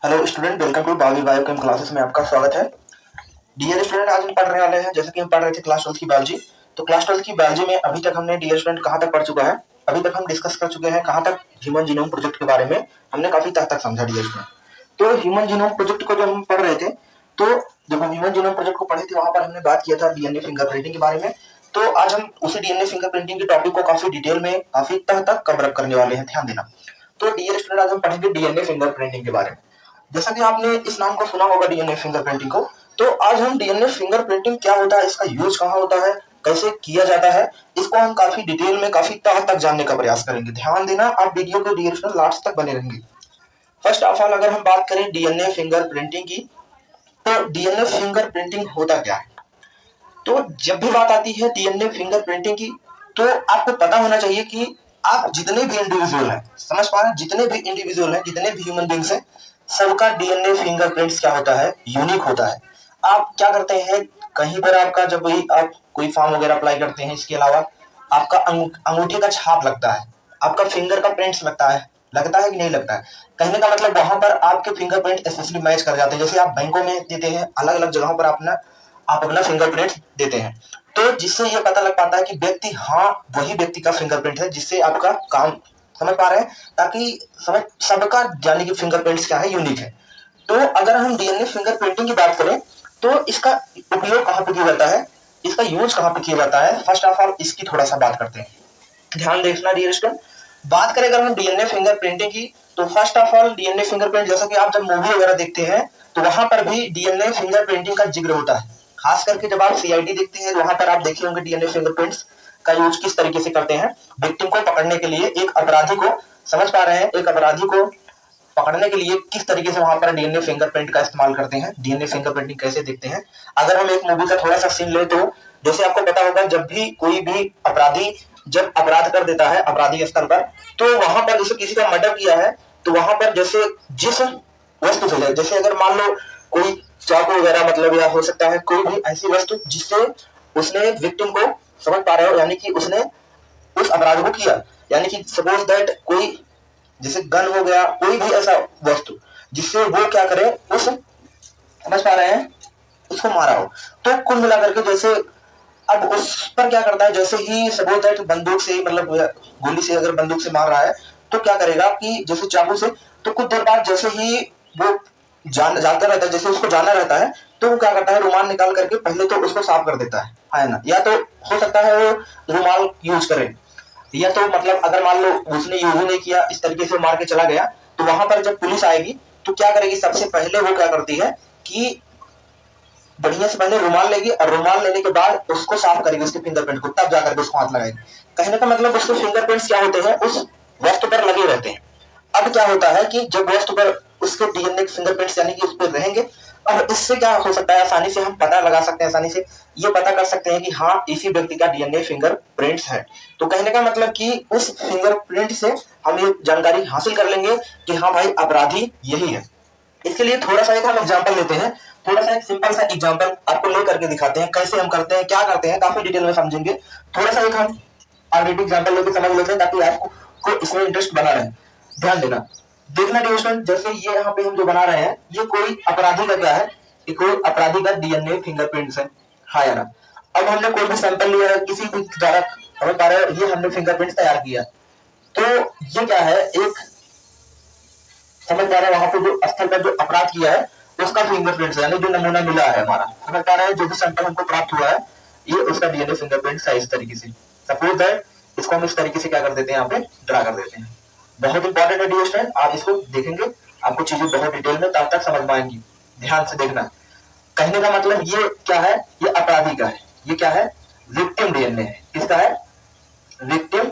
Hello student, welcome to bio biochem classes में आपका स्वागत है। डियर स्टूडेंट, आज हम पढ़ने वाले हैं, जैसे कि हम पढ़ रहे थे क्लास 12 की बायोलॉजी। तो क्लास 12 की बायोलॉजी में अभी तक हमने डियर स्टूडेंट कहाँ तक पढ़ चुका है, अभी तक हम डिस्कस कर चुके हैं कहाँ तक ह्यूमन जीनोम प्रोजेक्ट के बारे में हमने काफी तक समझा डियर स्टूडेंट। तो ह्यूमन जीनोम प्रोजेक्ट को जब हम पढ़ रहे थे, तो जब हम ह्यूमन जीनोम प्रोजेक्ट को पढ़े थे वहां पर हमने बात किया था डीएनए फिंगरप्रिंटिंग के बारे में। तो आज हम उसी डीएनए फिंगरप्रिंटिंग के टॉपिक को काफी डिटेल में काफी तक कवर करने वाले हैं, ध्यान देना। तो डियर स्टूडेंट, आज हम पढ़ेंगे डीएनए फिंगरप्रिंटिंग के बारे में। जैसा कि आपने इस नाम को सुना होगा डीएनए फिंगरप्रिंटिंग को, तो आज हम डीएनए फिंगरप्रिंटिंग क्या होता है, इसका यूज कहाँ होता है, कैसे किया जाता है, इसको हम काफी डिटेल में काफी तक जानने का प्रयास करेंगे। ध्यान देना, आप वीडियो को डियर स्टूडेंट लास्ट तक बने रहेंगे। फर्स्ट ऑफ ऑल, अगर हम बात करें डीएनए फिंगरप्रिंटिंग की, तो डीएनए फिंगरप्रिंटिंग होता क्या है। तो जब भी बात आती है डीएनए फिंगरप्रिंटिंग की, तो आपको पता होना चाहिए कि आप जितने भी इंडिविजुअल हैं, समझ पा रहे हैं, जितने भी इंडिविजुअल हैं, जितने भी ह्यूमन बींग्स हैं, सबका डीएनए फिंगरप्रिंट्स क्या होता है, यूनिक होता है। आप क्या करते हैं, कहीं पर आपका जब भी आप कोई फॉर्म वगैरह अप्लाई करते हैं, इसके अलावा आपका अंगूठे का छाप लगता है, आपका फिंगर का प्रिंट्स लगता है कि नहीं लगता है। कहने का मतलब वहां पर आपके फिंगरप्रिंट स्पेशली मैच कर जाते हैं। जैसे आप बैंकों में देते हैं, अलग अलग जगहों पर आप अपना फिंगरप्रिंट देते हैं, तो जिससे ये पता लग पाता है कि व्यक्ति, हाँ, वही व्यक्ति का फिंगरप्रिंट है, जिससे आपका काम, समझ पा रहे हैं, ताकि समझ सबका यानी कि फिंगरप्रिंट्स क्या है, यूनिक है। तो अगर हम डीएनए फिंगरप्रिंटिंग की बात करें, तो इसका उपयोग कहाँ पे किया जाता है, इसका यूज कहाँ पे किया जाता है, फर्स्ट ऑफ ऑल इसकी थोड़ा सा बात करते हैं। ध्यान देखना डियर स्टूडेंट, बात करें अगर हम डीएनए फिंगरप्रिंटिंग की, तो first of all DNA fingerprint, जैसा कि आप जब मूवी वगैरह देखते हैं, तो वहां पर भी डीएनए फिंगरप्रिंटिंग का जिक्र होता है। खास करके जब आप सीआईडी देखते हैं, वहां पर आप देखे होंगे डीएनए फिंगरप्रिंट्स का यूज किस तरीके से करते हैं। विक्टिम को पकड़ने के लिए, एक अपराधी को, समझ पा रहे हैं, एक अपराधी को पकड़ने के लिए किस तरीके से वहां पर डीएनए फिंगरप्रिंट का इस्तेमाल करते हैं, डीएनए फिंगरप्रिंटिंग कैसे देखते हैं। अगर हम एक मूवी का थोड़ा सा सीन ले, तो जैसे आपको पता होगा, जब भी कोई भी अपराधी जब अपराध कर देता है अपराधी स्तर पर, तो वहां पर जैसे किसी का मर्डर किया है, तो वहां पर जैसे जिस वस्तु से, जैसे अगर मान लो कोई चाकू वगैरह, मतलब, या हो सकता है कोई भी ऐसी वस्तु जिससे उसने विक्टिम को, समझ पा रहे हो, यानी कि उसने उस अपराध को किया, यानी कि सपोज दैट कोई जैसे गन हो गया, कोई भी ऐसा वस्तु जिससे वो क्या करे, उस, समझ पा रहे हैं, उसको मारा हो। तो कुल मिलाकर के जैसे अब उस पर क्या करता है, जैसे ही सपोज दैट बंदूक से, मतलब गोली से, अगर बंदूक से मार रहा है, तो क्या करेगा कि जैसे चाकू से, तो कुछ देर बाद जैसे ही वो जानता रहता है, जैसे उसको जाना रहता है, तो वो क्या करता है, रुमाल निकाल करके पहले तो उसको साफ कर देता है ना। या तो हो सकता है वो रुमाल यूज करे, या तो मतलब अगर मान लो उसने यूज ही नहीं किया, इस तरीके से मार के चला गया, तो वहां पर जब पुलिस आएगी, तो क्या करेगी, सबसे पहले वो क्या करती है कि बढ़िया से पहले रुमाल लेगी, और रुमाल लेने के बाद उसको साफ करेगी, उसके फिंगरप्रिंट को, तब जाकर के उसको हाथ लगाएगी। कहने का मतलब उसके फिंगरप्रिंट्स क्या होते हैं, उस वस्तु पर लगे रहते हैं। अब क्या होता है कि जब वस्तु पर उसके डीएनए फिंगरप्रिंट्स यानी कि उस पर रहेंगे, अब इससे क्या हो सकता है, आसानी से हम पता लगा सकते हैं, आसानी से ये पता कर सकते हैं कि हाँ, इसी व्यक्ति का डीएनए फिंगरप्रिंट्स है। तो कहने का मतलब कि उस फिंगरप्रिंट से हम ये जानकारी हासिल कर लेंगे कि हाँ भाई, अपराधी यही है। इसके लिए थोड़ा सा एक हम एग्जांपल लेते हैं, थोड़ा सा एक सिंपल सा एग्जांपल आपको ले करके दिखाते हैं, कैसे हम करते हैं, क्या करते हैं, काफी डिटेल में समझेंगे। थोड़ा सा एक हम ऑलरेडी एग्जांपल लेके समझ लेते हैं, ताकि आपको इसमें इंटरेस्ट बना रहे। ध्यान देना, देखना डिविजन, जैसे ये यहाँ पे हम जो बना रहे हैं, ये कोई अपराधी का क्या है, ये कोई अपराधी का डीएनए फिंगरप्रिंट्स है, हाँ या ना। अब हमने कोई भी सैंपल लिया है, किसी भी द्वारा, हमें पा रहे हैं, ये हमने फिंगरप्रिंट्स तैयार किया, तो ये क्या है, एक, समझ पा रहे हैं, वहां पे जो स्थल पर जो अपराध किया है उसका फिंगरप्रिंट, यानी जो नमूना मिला है हमारा, समझ पा रहे हैं, जो भी सैंपल हमको प्राप्त हुआ है, ये उसका डीएनए फिंगरप्रिंट है, इस तरीके से। सपोज दैट इसको हम इस तरीके से क्या कर देते हैं, यहाँ पे ड्रा कर देते हैं। बहुत इंपॉर्टेंट है डियर स्टूडेंट, आप इसको देखेंगे, आपको चीजें बहुत डिटेल में तब तक समझ में आएंगी। ध्यान से देखना, कहने का मतलब ये क्या है, ये अपराधी का है, ये क्या है, विक्टिम डीएनए है। किसका है, विक्टिम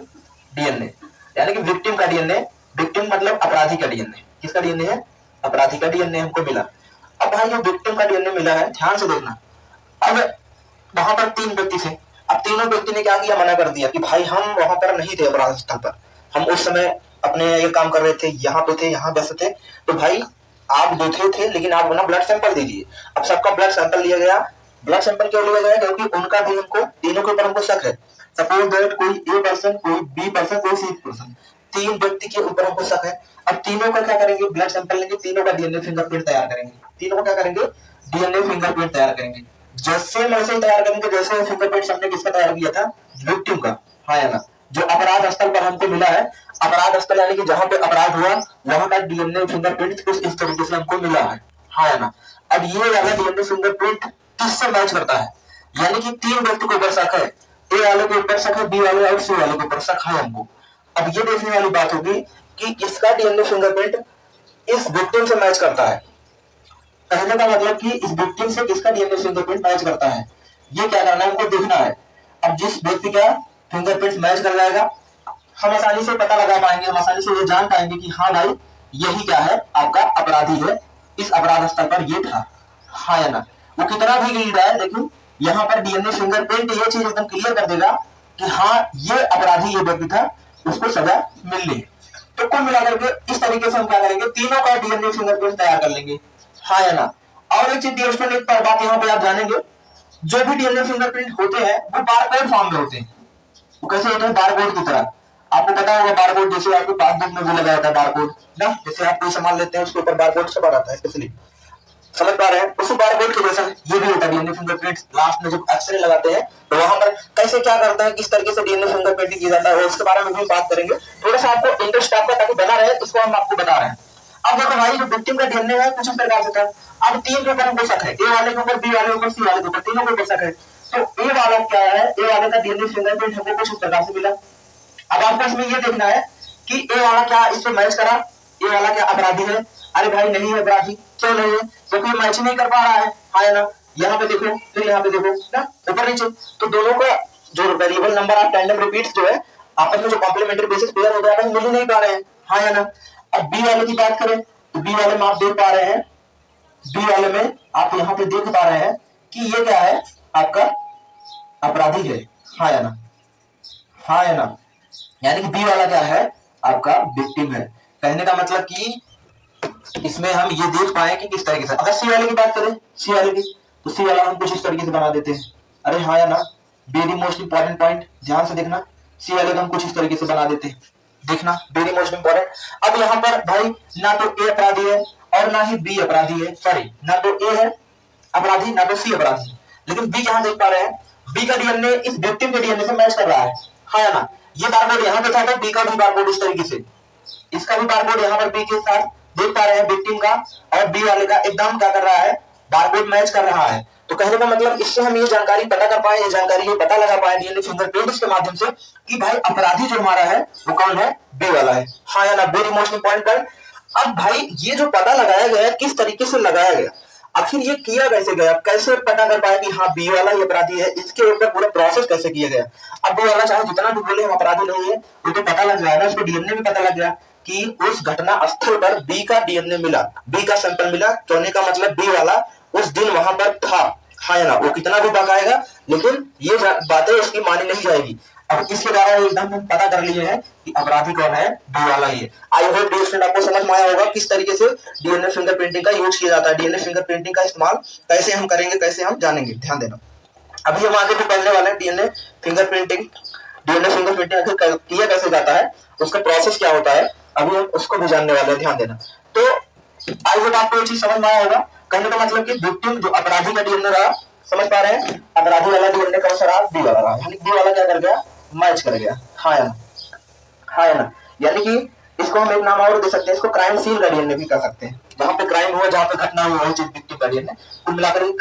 डीएनए, यानी कि विक्टिम का डीएनए, विक्टिम मतलब अपराधी का डीएनए। किसका डीएनए है, अपराधी का डीएनए हमको मिला। अब भाई जो विक्टिम का डीएनए मिला है, ध्यान से देखना, अब वहां पर 3 व्यक्ति थे, अब तीनों व्यक्ति ने क्या किया, मना कर दिया कि भाई हम वहां पर नहीं थे अपराध स्थल पर, हम उस समय अपने ये काम कर रहे थे, यहाँ पे थे, यहाँ व्यस्त थे। तो भाई आप जो थे लेकिन आप अपना ब्लड सैंपल दीजिए। अब सबका ब्लड सैंपल लिया गया। ब्लड सैंपल क्यों लिया गया, क्योंकि उनका भी हमको, तीनों के ऊपर हमको शक है। सपोज दैट कोई ए पर्सन, कोई बी पर्सन, कोई सी पर्सन, तीन व्यक्ति के ऊपर हमको शक है। अब तीनों का क्या करेंगे, ब्लड सैंपल लेंगे, तीनों का डीएनए फिंगरप्रिंट तैयार करेंगे, तीनों का क्या करेंगे, डीएनए फिंगरप्रिंट तैयार करेंगे। जैसे वैसे तैयार करेंगे जैसे फिंगरप्रिंट हमने किसका तैयार किया था, विक्टिम का, हाँ या ना, जो अपराध स्थल पर हमको मिला है, अपराध स्थल यानी कि जहां पे अपराध हुआ वहां का डीएनए फिंगरप्रिंट कुछ इस तरीके से हमको मिला है, हाँ या ना। अब ये वाला डीएनए फिंगरप्रिंट किससे मैच करता है, यानी कि तीन व्यक्ति को ऊपर शक है, ए वाले के ऊपर शक है, बी वाले और सी वाले के ऊपर शक है हमको। अब ये देखने वाली बात होगी कि इसका डीएनए फिंगरप्रिंट इस विक्टिम से मैच करता है। कहने का मतलब कि इस विक्टिम से किसका डीएनए फिंगरप्रिंट मैच करता है, ये क्या करना है हमको देखना है। अब जिस व्यक्ति का फिंगरप्रिंट मैच कर जाएगा हम आसानी से पता लगा पाएंगे, हम आसानी से ये जान पाएंगे कि हाँ भाई यही क्या है, आपका अपराधी है, इस अपराध स्थल पर ये था, हाँ या ना। वो कितना भी गिर रहा है लेकिन यहाँ पर डीएनए फिंगरप्रिंट ये चीज एकदम क्लियर कर देगा कि हाँ ये अपराधी ये व्यक्ति था, उसको सजा मिलनी है। तो कुल मिलाकर के इस तरीके से हम क्या करेंगे, तीनों का डीएनए फिंगरप्रिंट तैयार कर लेंगे, हाँ या ना। और एक चीज दोस्तों, एक बात यहाँ पे आप जानेंगे, जो भी डीएनए फिंगरप्रिंट होते हैं वो बारकोड फॉर्म में होते हैं। वो कैसे होते हैं, बारकोड की तरह। आपको पता होगा बारकोड जैसे आपके पासबुक में भी लगा होता है बारकोड ना, जैसे आप कोई सामान लेते हैं उसके ऊपर बारकोड छपा रहता है स्पेशली, समझ पा रहे हैं, उसी बारकोड के जैसा ये भी होता है डीएनए फिंगरप्रिंट। लास्ट में जब एक्सरे लगाते हैं तो वहां पर कैसे क्या करते हैं, किस तरीके से डीएनए फिंगरप्रिंट किया जाता है, उसके बारे में भी बात करेंगे। थोड़ा सा आपको इंटरेस्ट आपका ताकि बना रहे, इसको हम आपको बता रहे हैं। अब देखो भाई जो विक्टिम का डीएनए है कुछ इस प्रकार से था। अब तीन के ऊपर हमको शक है, ए वाले के ऊपर, बी वाले के ऊपर, सी वाले के ऊपर, तीनों के ऊपर शक है। तो ए वाला क्या है, ए वाले का डीएनए फिंगरप्रिंट हमको कुछ इस प्रकार से मिला। अब आपको इसमें ये देखना है कि ए वाला क्या इससे मैच करा, ए वाला क्या अपराधी है, अरे भाई नहीं है अपराधी, क्यों नहीं है, क्योंकि तो मैच नहीं कर पा रहा है, हाँ ना। यहाँ पे देखो फिर यहाँ पे देखो ना, ऊपर नीचे, तो दोनों का जो variable number of tandem repeats जो है आपस में जो कॉम्प्लीमेंट्री बेसिस पेयर हो गया है, मिल ही नहीं पा रहे हैं, हाँ या ना। अब बी वाले की बात करें तो बी वाले में आप देख पा रहे हैं, बी वाले में आप यहाँ पे देख पा रहे हैं कि ये क्या है, आपका अपराधी है, हाँ या ना, हाँ या ना। यानी कि बी वाला क्या है, आपका विक्टिम है। कहने का मतलब कि इसमें हम ये देख पाए कि किस तरीके से। अगर सी वाले की बात करें, सी वाले की, तो सी वाला हम कुछ इस तरीके से बना देते हैं, अरे हाँ या ना, वेरी मोस्ट इंपॉर्टेंट पॉइंट ध्यान से देखना, सी वाले को हम कुछ इस तरीके से बना देते हैं, देखना वेरी मोस्ट इंपॉर्टेंट। अब यहाँ पर भाई ना तो ए अपराधी है और ना ही बी अपराधी है, सॉरी ना तो ए है अपराधी ना तो सी अपराधी है, लेकिन बी यहाँ देख पा रहे हैं, बी का डीएनए इस विक्टिम के डीएनए से मैच कर रहा है, हाँ या ना। ये बारकोड यहाँ पे था तो बी का भी बारकोड इस तरीके से, इसका भी बारकोड यहाँ पर बी के साथ देख पा रहे हैं विक्टिम का, और बी वाले का एकदम क्या कर रहा है, बारकोड मैच कर रहा है। तो कहने का मतलब इससे हम ये जानकारी पता कर पाए, ये जानकारी ये पता लगा पाए डीएनए फिंगरप्रिंट्स के माध्यम से कि भाई अपराधी जो हमारा है वो कौन है, बी वाला है, हाँ या ना, वेरी मोस्ट इंपॉर्टेंट पॉइंट। अब भाई ये जो पता लगाया गया किस तरीके से लगाया गया, आखिर ये किया कैसे गया, कैसे पता कर पाया कि हाँ बी वाला ही अपराधी है, इसके ऊपर पूरा प्रोसेस कैसे किया गया। अब बी वाला चाहे जितना भी बोले हम अपराधी नहीं है, वो तो पता लग गया ना, उसको डीएनए भी पता लग गया कि उस घटना स्थल पर बी का डीएनए मिला, बी का सैंपल मिला, कहने का मतलब बी वाला उस दिन वहां पर था, हाँ या ना। वो कितना भी बकाएगा लेकिन ये बातें उसकी मानी नहीं जाएगी। अब इसके द्वारा एकदम हम पता कर लिए हैं कि अपराधी कौन है, बी वाला ही है। आई होप डियर स्टूडेंट आपको समझ में आया होगा किस तरीके से डीएनए फिंगरप्रिंटिंग का यूज किया जाता है, डीएनए फिंगरप्रिंटिंग का इस्तेमाल कैसे हम करेंगे, कैसे हम जानेंगे, ध्यान देना। अभी हम आगे भी पढ़ने वाले हैं डीएनए फिंगरप्रिंटिंग, डीएनए फिंगरप्रिंटिंग आखिर किया कैसे जाता है, उसका प्रोसेस क्या होता है, अभी हम उसको भी जानने वाले हैं, ध्यान देना। तो आई होप आपको ये चीज समझ में आया होगा। कहने का मतलब कि विक्टिम जो अपराधी का डीएनए रहा, समझ पा रहे हैं, अपराधी वाला डीएनए कौन सा रहा, बी वाला रहा, यानी बी वाला क्या कर गया, मैच कर गया, हाँ या ना, हाँ या ना। यानी कि इसको हम एक नाम और दे सकते हैं, इसको क्राइम सीन का डीएनए भी कह सकते हैं, जहां पे क्राइम हुआ, जहां पे घटना हुआ है, विक्टिम का डीएनए कुल मिलाकर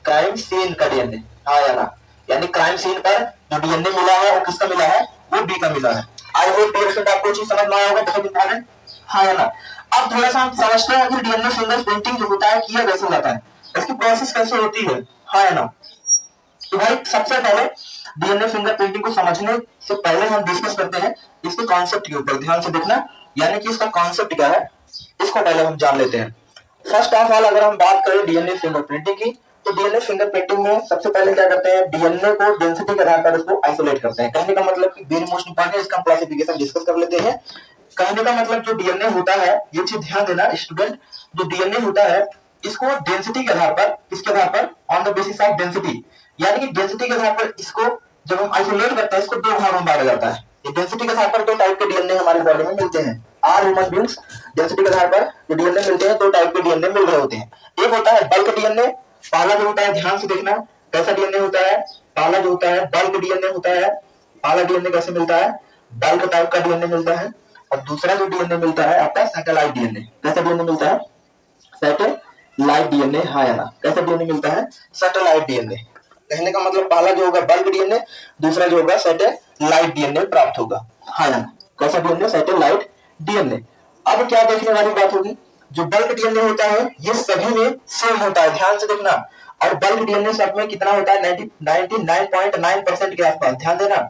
क्राइम सीन का डीएनए, हाँ या ना। यानी क्राइम सीन पर जो डीएनए मिला है वो किसका मिला है, वो बी का मिला है। आई होप डियर स्टूडेंट आपको चीज समझ में आया होगा, बहुत इंपॉर्टेंट, हाँ या ना। अब थोड़ा सा हम समझते हैं कि डीएनए फिंगरप्रिंटिंग जो होता है किया कैसे जाता है, इसकी प्रोसेस कैसे होती है, हाँ या ना। तो भाई सबसे पहले डीएनए फिंगरप्रिंटिंग को समझने से पहले हम डिस्कस करते हैं इसके कॉन्सेप्ट के ऊपर, ध्यान से देखना, यानी कि इसका कॉन्सेप्ट क्या है इसको पहले हम जान लेते हैं। फर्स्ट ऑफ ऑल अगर हम बात करें डीएनए फिंगरप्रिंटिंग की, तो डीएनए फिंगरप्रिंटिंग में सबसे पहले क्या करते हैं, डीएनए को डेंसिटी के आधार पर उसको आइसोलेट करते हैं। कहने का मतलब कि वेरी मोस्ट इंपॉर्टेंट, इसका क्लासिफिकेशन डिस्कस कर लेते हैं। कहने का मतलब जो डीएनए होता है, ये चीज ध्यान देना स्टूडेंट, जो डीएनए होता है इसको डेंसिटी के आधार पर, किसके आधार पर, on the basis of density, यानी कि डेंसिटी के आधार पर इसको जब हम आइसोलेट करते हैं इसको दो भागों में बांटा जाता है। डेंसिटी के आधार पर दो टाइप के डीएनए हमारे बॉडी में मिलते हैं। आर ह्यूमन बींग्स डेंसिटी के आधार पर जो डीएनए मिलते हैं, दो टाइप के डीएनए मिल रहे होते हैं। एक होता है बल्क डीएनए, पहला जो होता है, ध्यान से देखना कैसा डीएनए होता है। पहला जो होता है बल्क डीएनए होता है। पहला डीएनए कैसे मिलता है, बल्क टाइप का डीएनए मिलता है। और दूसरा जो डीएनए मिलता है आपका सैटेलाइट डीएनए। कैसा डीएनए मिलता है, सैटेलाइट डीएनए। हाँ या ना, कैसा डीएनए मिलता है, सैटेलाइट डीएनए। कहने का मतलब पहला जो होगा बल्क डीएनए, दूसरा जो होगा सैटेलाइट डीएनए प्राप्त होगा। हाँ या ना, कैसा डीएनए, सैटेलाइट डीएनए। अब क्या देखने वाली बात होगी, जो बल्क डीएनए होता है ये सभी में सेम होता है, ध्यान से देखना। और बल्क डीएनए सब में कितना होता है, 99.9% के आसपास। ध्यान देना,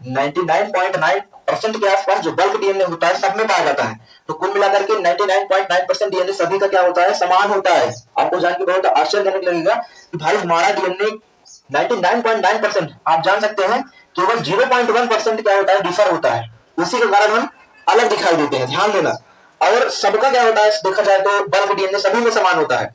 99.9% के आसपास जो बल्क डीएनए होता है सब में पाया जाता है। तो कुल मिलाकर के 99.9% डीएनए सभी का क्या होता है, समान होता है। आपको जान के बहुत आश्चर्यजनक लगेगा कि भाई हमारा डीएनए 99.9%, आप जान सकते हैं केवल 0.1% क्या होता है, डिफर होता है। उसी के कारण हम अलग दिखाई देते हैं, ध्यान देना। और सबका क्या होता है, देखा जाए तो बल्क डीएनए सभी में समान होता है।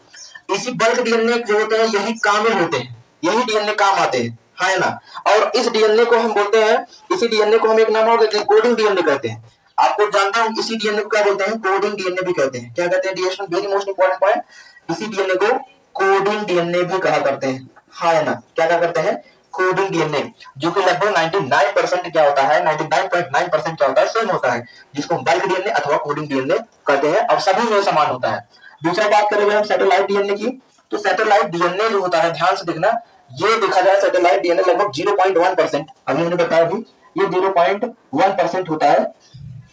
इसी बल्क डीएनए जो होते हैं यही कामिल होते हैं, यही डीएनए काम आते हैं। हाँ ना, और इस डीएनए को हम बोलते हैं, इसी डीएनए को हम एक नाम और देते हैं, कोडिंग डीएनए कहते हैं। आपको जानते हैं इसी डीएनए को क्या बोलते हैं, कोडिंग डीएनए भी कहते हैं। क्या कहते हैं, DNA very most important point, इसी डीएनए को कोडिंग डीएनए भी कहा करते हैं। हाँ है ना, क्या करते हैं, कोडिंग डीएनए, जो कि लगभग 99% क्या होता है, 99.9% क्या होता है, सेम होता है, जिसको हम बल्क डीएनए अथवा कोडिंग डीएनए कहते हैं, और सभी में समान होता है। दूसरा बात करेंगे हम सैटेलाइट डीएनए की, तो सैटेलाइट डीएनए जो होता है, ध्यान से देखना, ये देखा जाए सैटेलाइट डीएनए लगभग 0.1%, अभी मैंने बताया भी, ये 0.1% होता है।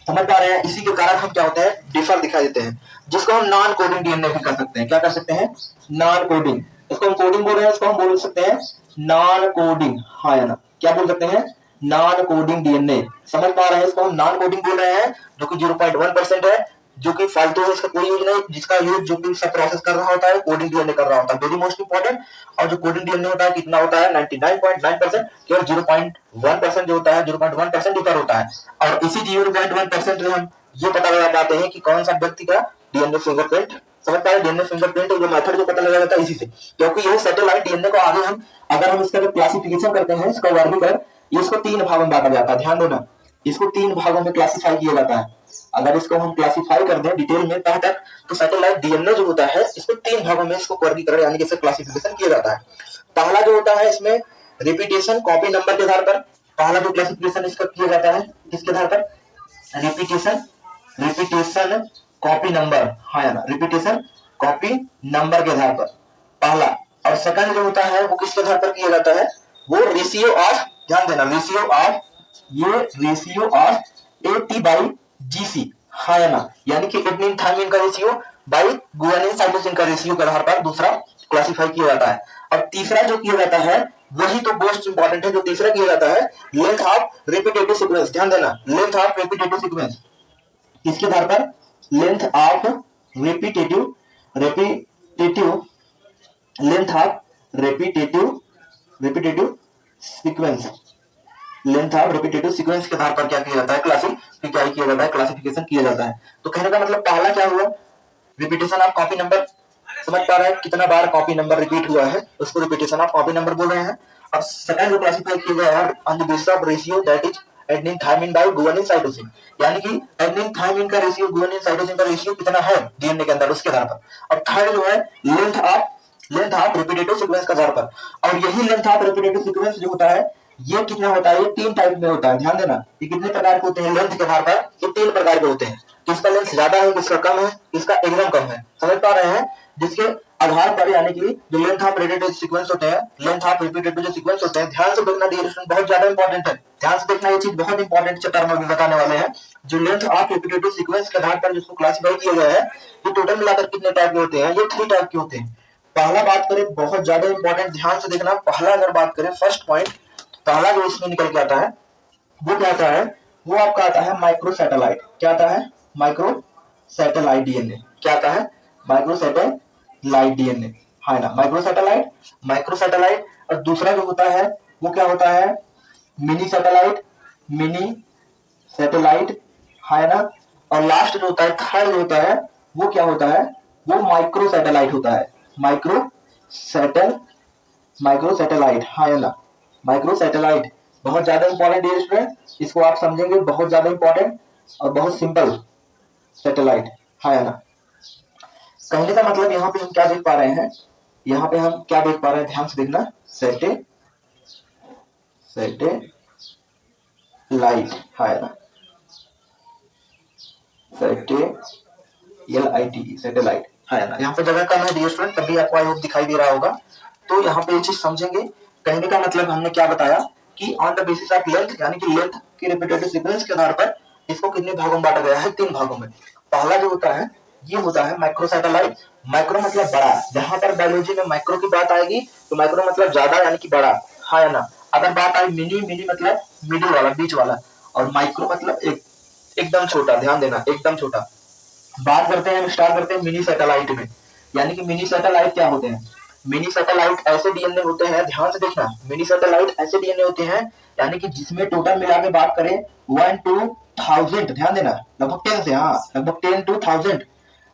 समझ पा रहे हैं, इसी के कारण हम क्या होते हैं, डिफर दिखाई देते हैं, जिसको हम नॉन कोडिंग डीएनए भी कर सकते हैं। क्या कर सकते हैं, नॉन कोडिंग। इसको हम कोडिंग बोल रहे हैं, इसको हम बोल सकते हैं नॉन कोडिंग। हाँ या ना, क्या बोल सकते हैं, नॉन कोडिंग डीएनए। समझ पा रहे हैं, इसको हम नॉन कोडिंग बोल रहे हैं, जो कि 0.1% है, जो कि फालतू है, इसका कोई यूज नहीं, जिसका यूज जो कि सब प्रोसेस कर रहा होता है, कोडिंग डीएनए कर रहा होता है, वेरी मोस्ट इंपॉर्टेंट। और जो कोडिंग डीएनए होता है कितना होता है, 99.9%, केवल 0.1% जो होता है, 0.1% डिफर होता है। और इसी 0.1% से हम ये पता लगा पाते हैं कि कौन सा व्यक्ति का डीएनए फिंगरप्रिंट, समझ पा रहे, डीएनए फिंगरप्रिंट जो मेथड जो पता लगा जाता है इसी से, क्योंकि यही सैटेलाइट डीएनए को आगे हम अगर हम इसका क्लासिफिकेशन करते हैं, इसका वर्गीकरण, इसको 3 भागों में बांटा जाता है। ध्यान देना, इसको 3 भागों में क्लासिफाई किया जाता है। अगर इसको हम क्लासिफाई कर दें डिटेल में तह तक, तो सैटेलाइट डीएनए जो होता है इसको 3 भागों में इसको वर्गीकरण यानी कि इसे क्लासिफिकेशन किया जाता है। पहला जो होता है इसमें रिपीटेशन कॉपी नंबर के आधार पर, पहला जो क्लासिफिकेशन इसका किया जाता है किसके आधार पर, रिपीटेशन कॉपी नंबर। हाँ या ना, रिपीटेशन कॉपी नंबर के आधार पर पहला। और सेकंड जो होता है वो किसके आधार पर किया जाता है, वो रेशियो ऑफ, ध्यान देना, रेशियो ऑफ, ये ratio of eighty by GC. हाँ या ना, यानी कि एडेनिन थायमिन का रेशियो बाई गुआनिन साइटोसिन का रेशियो के आधार पर दूसरा क्लासिफाई किया जाता है। और तीसरा जो किया जाता है वही तो मोस्ट इंपॉर्टेंट है, जो तीसरा किया जाता है लेंथ ऑफ रिपीटेटिव सीक्वेंस। ध्यान देना, लेंथ ऑफ रिपीटेटिव सीक्वेंस किसके आधार पर, length of repetitive length of repetitive sequence, length of repetitive sequence के आधार पर क्या किया जाता है, क्लासिफाई किया जाता है, क्लासिफिकेशन किया जाता है। तो कहने का मतलब पहला क्या हुआ, रिपीटेशन ऑफ कॉपी नंबर। समझ पा रहे हैं कितना बार कॉपी नंबर रिपीट हुआ है, उसको रिपीटेशन ऑफ कॉपी नंबर बोल रहे हैं। अब सेकंड जो क्लासिफाई किया गया है on the basis of ratio that is adenine thymine by guanine cytosine, यानी कि एडेनिन थायमिन का रेशियो गुआनिन साइटोसिन का रेशियो कितना है डीएनए के अंदर, उसके आधार पर। और थर्ड जो है लेंथ ऑफ रिपीटेटिव सीक्वेंस के आधार पर। और यही लेंथ ऑफ रिपीटेटिव सीक्वेंस जो होता है ये कितना होता है, ये 3 टाइप में होता है। ध्यान देना, ये कितने प्रकार के होते हैं, लेंथ के आधार पर ये 3 प्रकार के होते हैं। किसका लेंथ ज्यादा है, किसका कम है, किसका एकदम कम है। समझ पा रहे हैं, जिसके आधार पर यानी कि जो लेंथ ऑफ रिपीटेटिव सीक्वेंस होते हैं, लेंथ ऑफ रिपीटेटिव जो सीक्वेंस होते हैं, ध्यान से देखना डियर स्टूडेंट, बहुत ज्यादा इंपॉर्टेंट है, ध्यान से देखना, ये चीज बहुत इंपॉर्टेंट चैप्टर में भी बताने वाले हैं। जो लेंथ ऑफ रिपीटेटिव सीक्वेंस के आधार पर जिसको क्लासिफाई किया गया है, ये टोटल मिलाकर कितने टाइप के होते हैं, ये 3 टाइप के होते हैं। पहला बात करें, बहुत ज्यादा इंपॉर्टेंट, ध्यान से देखना, पहला अगर बात करें फर्स्ट पॉइंट, पहला जो इसमें निकल के आता है वो क्या आता है, वो आपका आता है माइक्रो सैटेलाइट। क्या आता है, माइक्रो सैटेलाइट डीएनए। क्या आता है, माइक्रो सैटेलाइट डीएनए। हाँ ना, माइक्रो सैटेलाइट। और दूसरा जो होता है वो क्या होता है, मिनी सैटेलाइट। हाँ ना, और लास्ट जो होता है, थर्ड जो होता है वो क्या होता है, वो माइक्रो सैटेलाइट होता है, माइक्रो सैटेलाइट। हाँ ना, माइक्रो सैटेलाइट बहुत ज्यादा इंपॉर्टेंट डियर स्टूडेंट, इसको आप समझेंगे बहुत ज्यादा इंपॉर्टेंट और बहुत सिंपल सैटेलाइट, हाँ या ना। कहने का मतलब यहाँ पे हम क्या देख पा रहे हैं, यहाँ पे हम क्या देख पा रहे हैं, ध्यान से देखना, सैटेलाइट, हाँ या ना, सैटेलाइट, हाँ ना। यहाँ पे जगह कम है डियर स्टूडेंट, तभी आपको आई होप दिखाई दे रहा होगा। तो यहाँ पे ये चीज समझेंगे। कहने का मतलब हमने क्या बताया कि on the basis of length, यानी कि लेंथ के रिपीटेटिव सीक्वेंस के आधार पर इसको कितने भागों में बांटा गया है, 3 भागों में। पहला जो होता है ये होता है माइक्रो सैटेलाइट। माइक्रो मतलब बड़ा, जहां पर बायोलॉजी में माइक्रो की बात आएगी तो माइक्रो मतलब ज्यादा यानी कि बड़ा, हाँ या ना। अगर बात आई मिनी, मिनी मतलब मिडिल वाला, बीच वाला, और माइक्रो मतलब एकदम छोटा, ध्यान देना एकदम छोटा। बात करते हैं, हम स्टार्ट करते हैं मिनी सैटेलाइट में। यानी कि मिनी सैटेलाइट क्या होते हैं, मिनी सैटेलाइट ऐसे डीएनए होते हैं, ध्यान से देखना, मिनी सैटेलाइट ऐसे डीएनए होते हैं यानी कि जिसमें टोटल मिला के बात करें 1 to 1000, ध्यान देना, लगभग 10 से, हाँ लगभग 10 to 1000,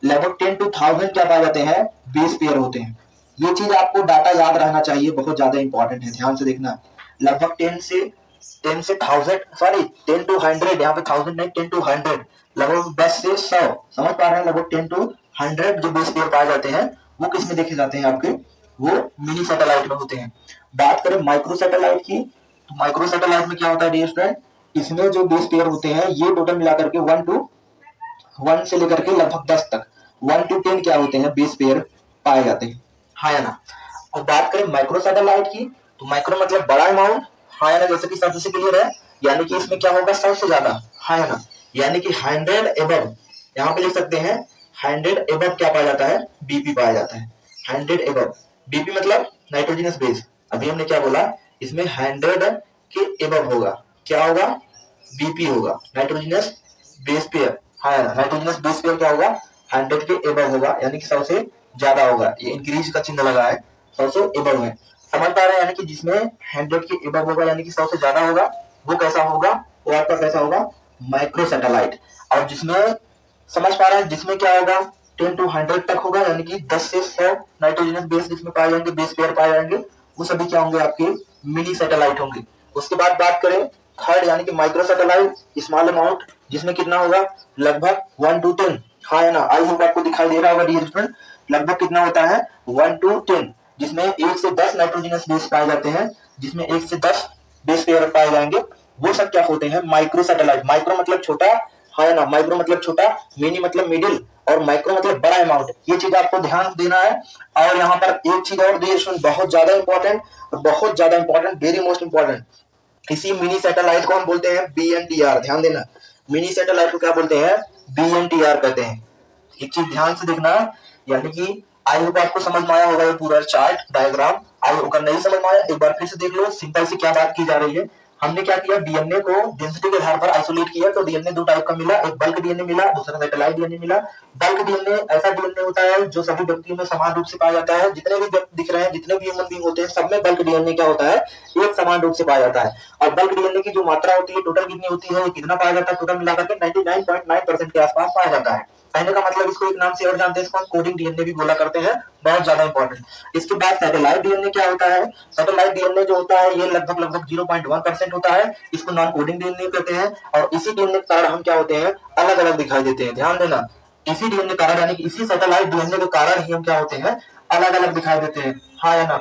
लगभग 10 to 1000 क्या पाए जाते हैं, बेस पेयर होते हैं। ये चीज आपको डाटा याद रहना चाहिए, बहुत ज्यादा इंपॉर्टेंट है, ध्यान से देखना। लगभग 10 से 1000, सॉरी 10 to 100, यहाँ पे 1000 नहीं, 10 to 100, लगभग 10 से 100, समझ पा रहे हैं, लगभग 10 to 100 जो बेस पेयर पाए जाते हैं वो किस में देखे जाते हैं आपके, वो मिनी सैटेलाइट में होते हैं। बात करें माइक्रो सैटेलाइट की, तो माइक्रो सैटेलाइट में क्या होता है डियर स्टूडेंट, इसमें जो बेस पेयर होते हैं ये टोटल मिलाकर के 1 से लेकर के लगभग 10 तक, 1 to 10 क्या होते हैं, बेस पेयर पाए जाते हैं, हाँ या ना। और बात करें माइक्रो सैटेलाइट की, तो माइक्रो मतलब बड़ा अमाउंट, हाँ या ना, जैसे कि शब्द से क्लियर है, यानी कि इसमें क्या होगा, 100 से ज्यादा, हाँ या ना, यानी कि 100 एबव, यहाँ पे लिख सकते हैं 100 एबव क्या पाया जाता है, बीपी पाया जाता है, 100 एबव। बीपी मतलब नाइट्रोजनस बेस, अभी हमने क्या बोला, इसमें 100 के एबव होगा, क्या होगा, बीपी होगा, नाइट्रोजनस बेस पेयर, हाँ नाइट्रोजनस बेस पेयर क्या होगा, 100 के एबव होगा, यानी कि 100 से ज्यादा होगा, ये इंक्रीज का चिन्ह लगा है, 100 से एबव है, समझ पा रहे हैं, यानी कि जिसमें 100 के एबव होगा यानी कि 100 से ज्यादा होगा, वो कैसा होगा, वो आपका कैसा होगा, माइक्रो सैटेलाइट। और जिसमें, समझ पा रहे हैं, जिसमें क्या होगा, 10 to 100 तक होगा, यानी कि 10 से 100 नाइट्रोजनस बेस जिसमें पाए जाएंगे, बेस पेयर पाए जाएंगे, वो सभी क्या होंगे, आपके मिनी सैटेलाइट होंगे। उसके बाद बात करें थर्ड, यानी कि माइक्रो सैटेलाइट, स्मॉल अमाउंट, जिसमें कितना होगा, लगभग 1 to 10, हाँ है ना, आई होप आपको दिखाई दे रहा होगा डियर स्टूडेंट, लगभग कितना होता है, 1 to 10, जिसमें 1 से 10 नाइट्रोजनस बेस पाए जाते हैं, जिसमें 1 से 10 बेस पेयर पाए जाएंगे, वो सब क्या होते हैं, माइक्रो सैटेलाइट। माइक्रो मतलब छोटा, हाँ ना, माइक्रो मतलब छोटा, मिनी मतलब मिडिल, और माइक्रो मतलब बड़ा अमाउंट, ये चीज आपको ध्यान देना है। और यहाँ पर एक चीज और देखिए, बहुत ज्यादा इंपॉर्टेंट, बहुत ज्यादा इंपॉर्टेंट, वेरी मोस्ट इंपॉर्टेंट, इसी मिनी सैटेलाइट को हम बोलते हैं BNTR, ध्यान देना, मिनी सैटेलाइट को क्या बोलते हैं, BNTR कहते हैं। एक चीज ध्यान से देखना, यानी कि आई होप आपको समझ में आया होगा ये पूरा चार्ट डायग्राम। आई होप, अगर नहीं समझ में आया एक बार फिर से देख लो, सिंपल सी क्या बात की जा रही है। हमने क्या किया, डीएनए को डेंसिटी के आधार पर आइसोलेट किया, तो डीएनए 2 टाइप का मिला, एक बल्क डीएनए मिला, दूसरा सैटेलाइट डीएनए मिला। बल्क डीएनए ऐसा डीएनए होता है जो सभी व्यक्तियों में समान रूप से पाया जाता है, जितने भी व्यक्ति दिख रहे हैं, जितने भी ह्यूमन बीइंग होते हैं, सब में बल्क डीएनए क्या होता है, एक समान रूप से पाया जाता है। और बल्क डीएनए की जो मात्रा होती है टोटल कितनी होती है, कितना पाया जाता है, टोटल मिलाकर के 99.9% के आसपास पाया जाता है। कहने का मतलब, इसको एक नाम से और जानते हैं, इसको हम कोडिंग डीएनए भी बोला करते हैं, बहुत ज्यादा इंपॉर्टेंट। इसके बाद सैटेलाइट डीएनए क्या होता है, सैटेलाइट डीएनए जो होता है ये लगभग 0.1% होता है, इसको नॉन कोडिंग डीएनए कहते हैं। और इसी डीएनए के कारण हम क्या होते हैं, अलग अलग दिखाई देते हैं, ध्यान देना, इसी डीएनए कारण, यानी कि इसी सैटेलाइट डीएनए के कारण ही हम क्या होते हैं, अलग अलग दिखाई देते हैं, हाँ या ना।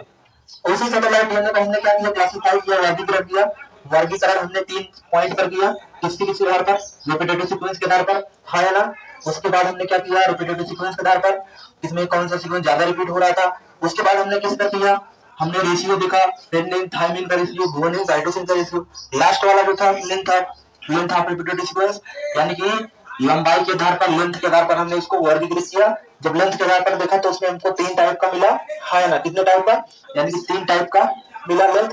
उसी सैटेलाइट डीएनए को हमने क्या किया, क्लासिफाई किया, वर्गीकृत किया। वर्गीकरण हमने 3 पॉइंट पर किया, किसके किस आधार पर, रिपीटेटिव सीक्वेंस के आधार पर, हाँ या ना। उसके बाद हमने क्या किया, रिपीटेटिव सीक्वेंस के आधार पर, इसमें कौन सा सीक्वेंस ज्यादा रिपीट हो रहा था। उसके बाद हमने किस पर किया, हमने रेशियो देखा, पेनिन थायमिन का रेशियो, गुआनिन साइटोसिन का रेशियो। लास्ट वाला जो था लेंथ ऑफ रिपीटेटिव सीक्वेंस, यानी कि लंबाई के आधार पर, लेंथ के आधार पर हमने इसको वर्गीकृत किया। जब लेंथ के आधार पर देखा तो उसमें हमको 3 टाइप का मिला, हाँ ना, कितने टाइप का, यानी कि 3 टाइप का मिला लेंथ।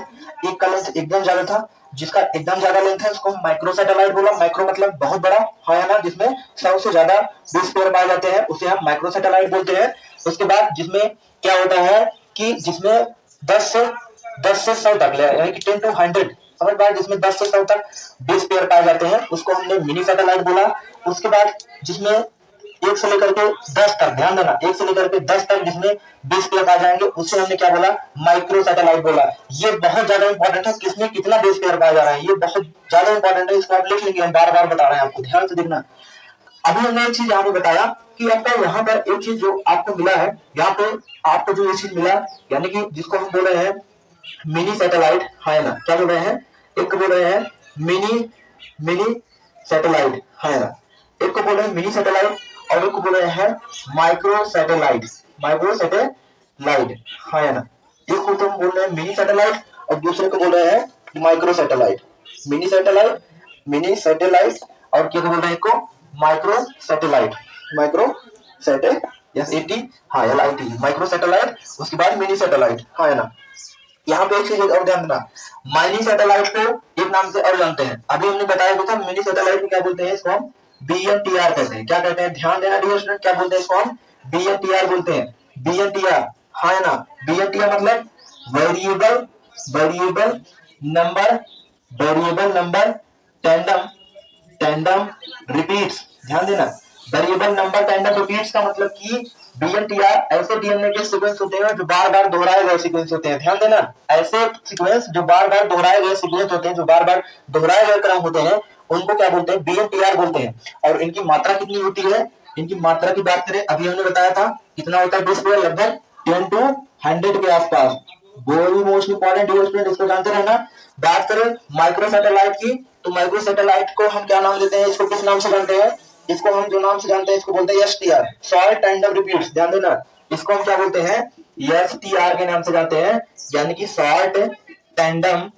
एक का लेंथ एकदम ज्यादा था, जिसका एकदम ज्यादा लेंथ है उसको माइक्रो सैटेलाइट बोला, माइक्रो मतलब बहुत बड़ा, हाँ ना, जिसमें 100 से ज्यादा बेस पेयर पाए जाते हैं, उसे हम माइक्रो सैटेलाइट बोलते हैं। उसके बाद जिसमें क्या होता है कि जिसमें 10 से 100 तक, यानी कि 10 to 100, समझ पाए, जिसमें 10 से 100 तक बेस पेयर पाए जाते हैं, उसको हमने मिनी सैटेलाइट बोला। उसके बाद जिसमें 1 से लेकर के 10 तक, ध्यान देना 1 से लेकर के 10 तक जिसमें 20 पेयर पाए जाएंगे उसे हमने क्या बोला, माइक्रो सैटेलाइट बोला। ये बहुत ज्यादा इंपॉर्टेंट है, किसमें कितना 20 पेयर पाया जा रहा है, ये बहुत ज्यादा इंपॉर्टेंट है, इसको आप लिख लेंगे, हम बार बार बता रहे हैं आपको, ध्यान से देखना। अभी हमने एक चीज यहाँ पे बताया कि आपका यहाँ पर एक चीज जो आपको मिला है, यहाँ पे आपको जो ये चीज मिला, यानी कि जिसको हम बोल रहे हैं मिनी सैटेलाइट, है ना, क्या बोल रहे हैं, एक को बोल रहे हैं मिनी मिनी सैटेलाइट, है ना, एक को बोल रहे हैं मिनी सैटेलाइट और एक को बोल रहे हैं माइक्रो सैटेलाइट, माइक्रो सैटेलाइट, है ना। एक को तो हम बोल रहे हैं मिनी सैटेलाइट और दूसरे को बोल रहे हैं माइक्रो सैटेलाइट, मिनी सैटेलाइट और क्या बोल रहे हैं, एक को micro satellite, micro satellite, yes eighty, हाँ LIT, माइक्रो सैटेलाइट, उसके बाद मिनी सैटेलाइट, है ना। यहाँ पे एक चीज और ध्यान देना, मिनी सैटेलाइट को एक नाम से और जानते हैं, अभी हमने बताया था मिनी सैटेलाइट को क्या बोलते हैं, इसको हम BNTR कहते हैं, क्या कहते हैं, ध्यान देना डियर स्टूडेंट, क्या बोलते हैं इसको हम BNTR बोलते हैं, BNTR, है ना। BNTR मतलब variable variable number variable number tandem tandem repeats, ध्यान देना, वेरिएबल नंबर टैंडम रिपीट्स का मतलब कि BNTR ऐसे DNA के सीक्वेंस होते हैं जो बार बार दोहराए गए सीक्वेंस होते हैं, ध्यान देना, ऐसे सीक्वेंस जो बार बार दोहराए गए सीक्वेंस होते हैं, जो बार बार दोहराए गए क्रम होते हैं, उनको क्या बोलते हैं, BNTR बोलते हैं। और इनकी मात्रा कितनी होती है, इनकी मात्रा की बात करें, अभी हमने बताया था कितना होता है, 20 पेयर, लगभग 10 to 100 के आसपास, very most important dear student, इसको जानते रहना। बात करें माइक्रो सैटेलाइट की, तो माइक्रो सैटेलाइट को हम क्या नाम देते हैं, इसको किस नाम से जानते हैं, इसको हम जो नाम से जानते हैं इसको बोलते हैं STR, शॉर्ट टैंडम रिपीट्स, ध्यान देना, इसको हम क्या बोलते हैं, STR के नाम से जानते हैं, यानी कि शॉर्ट टैंडम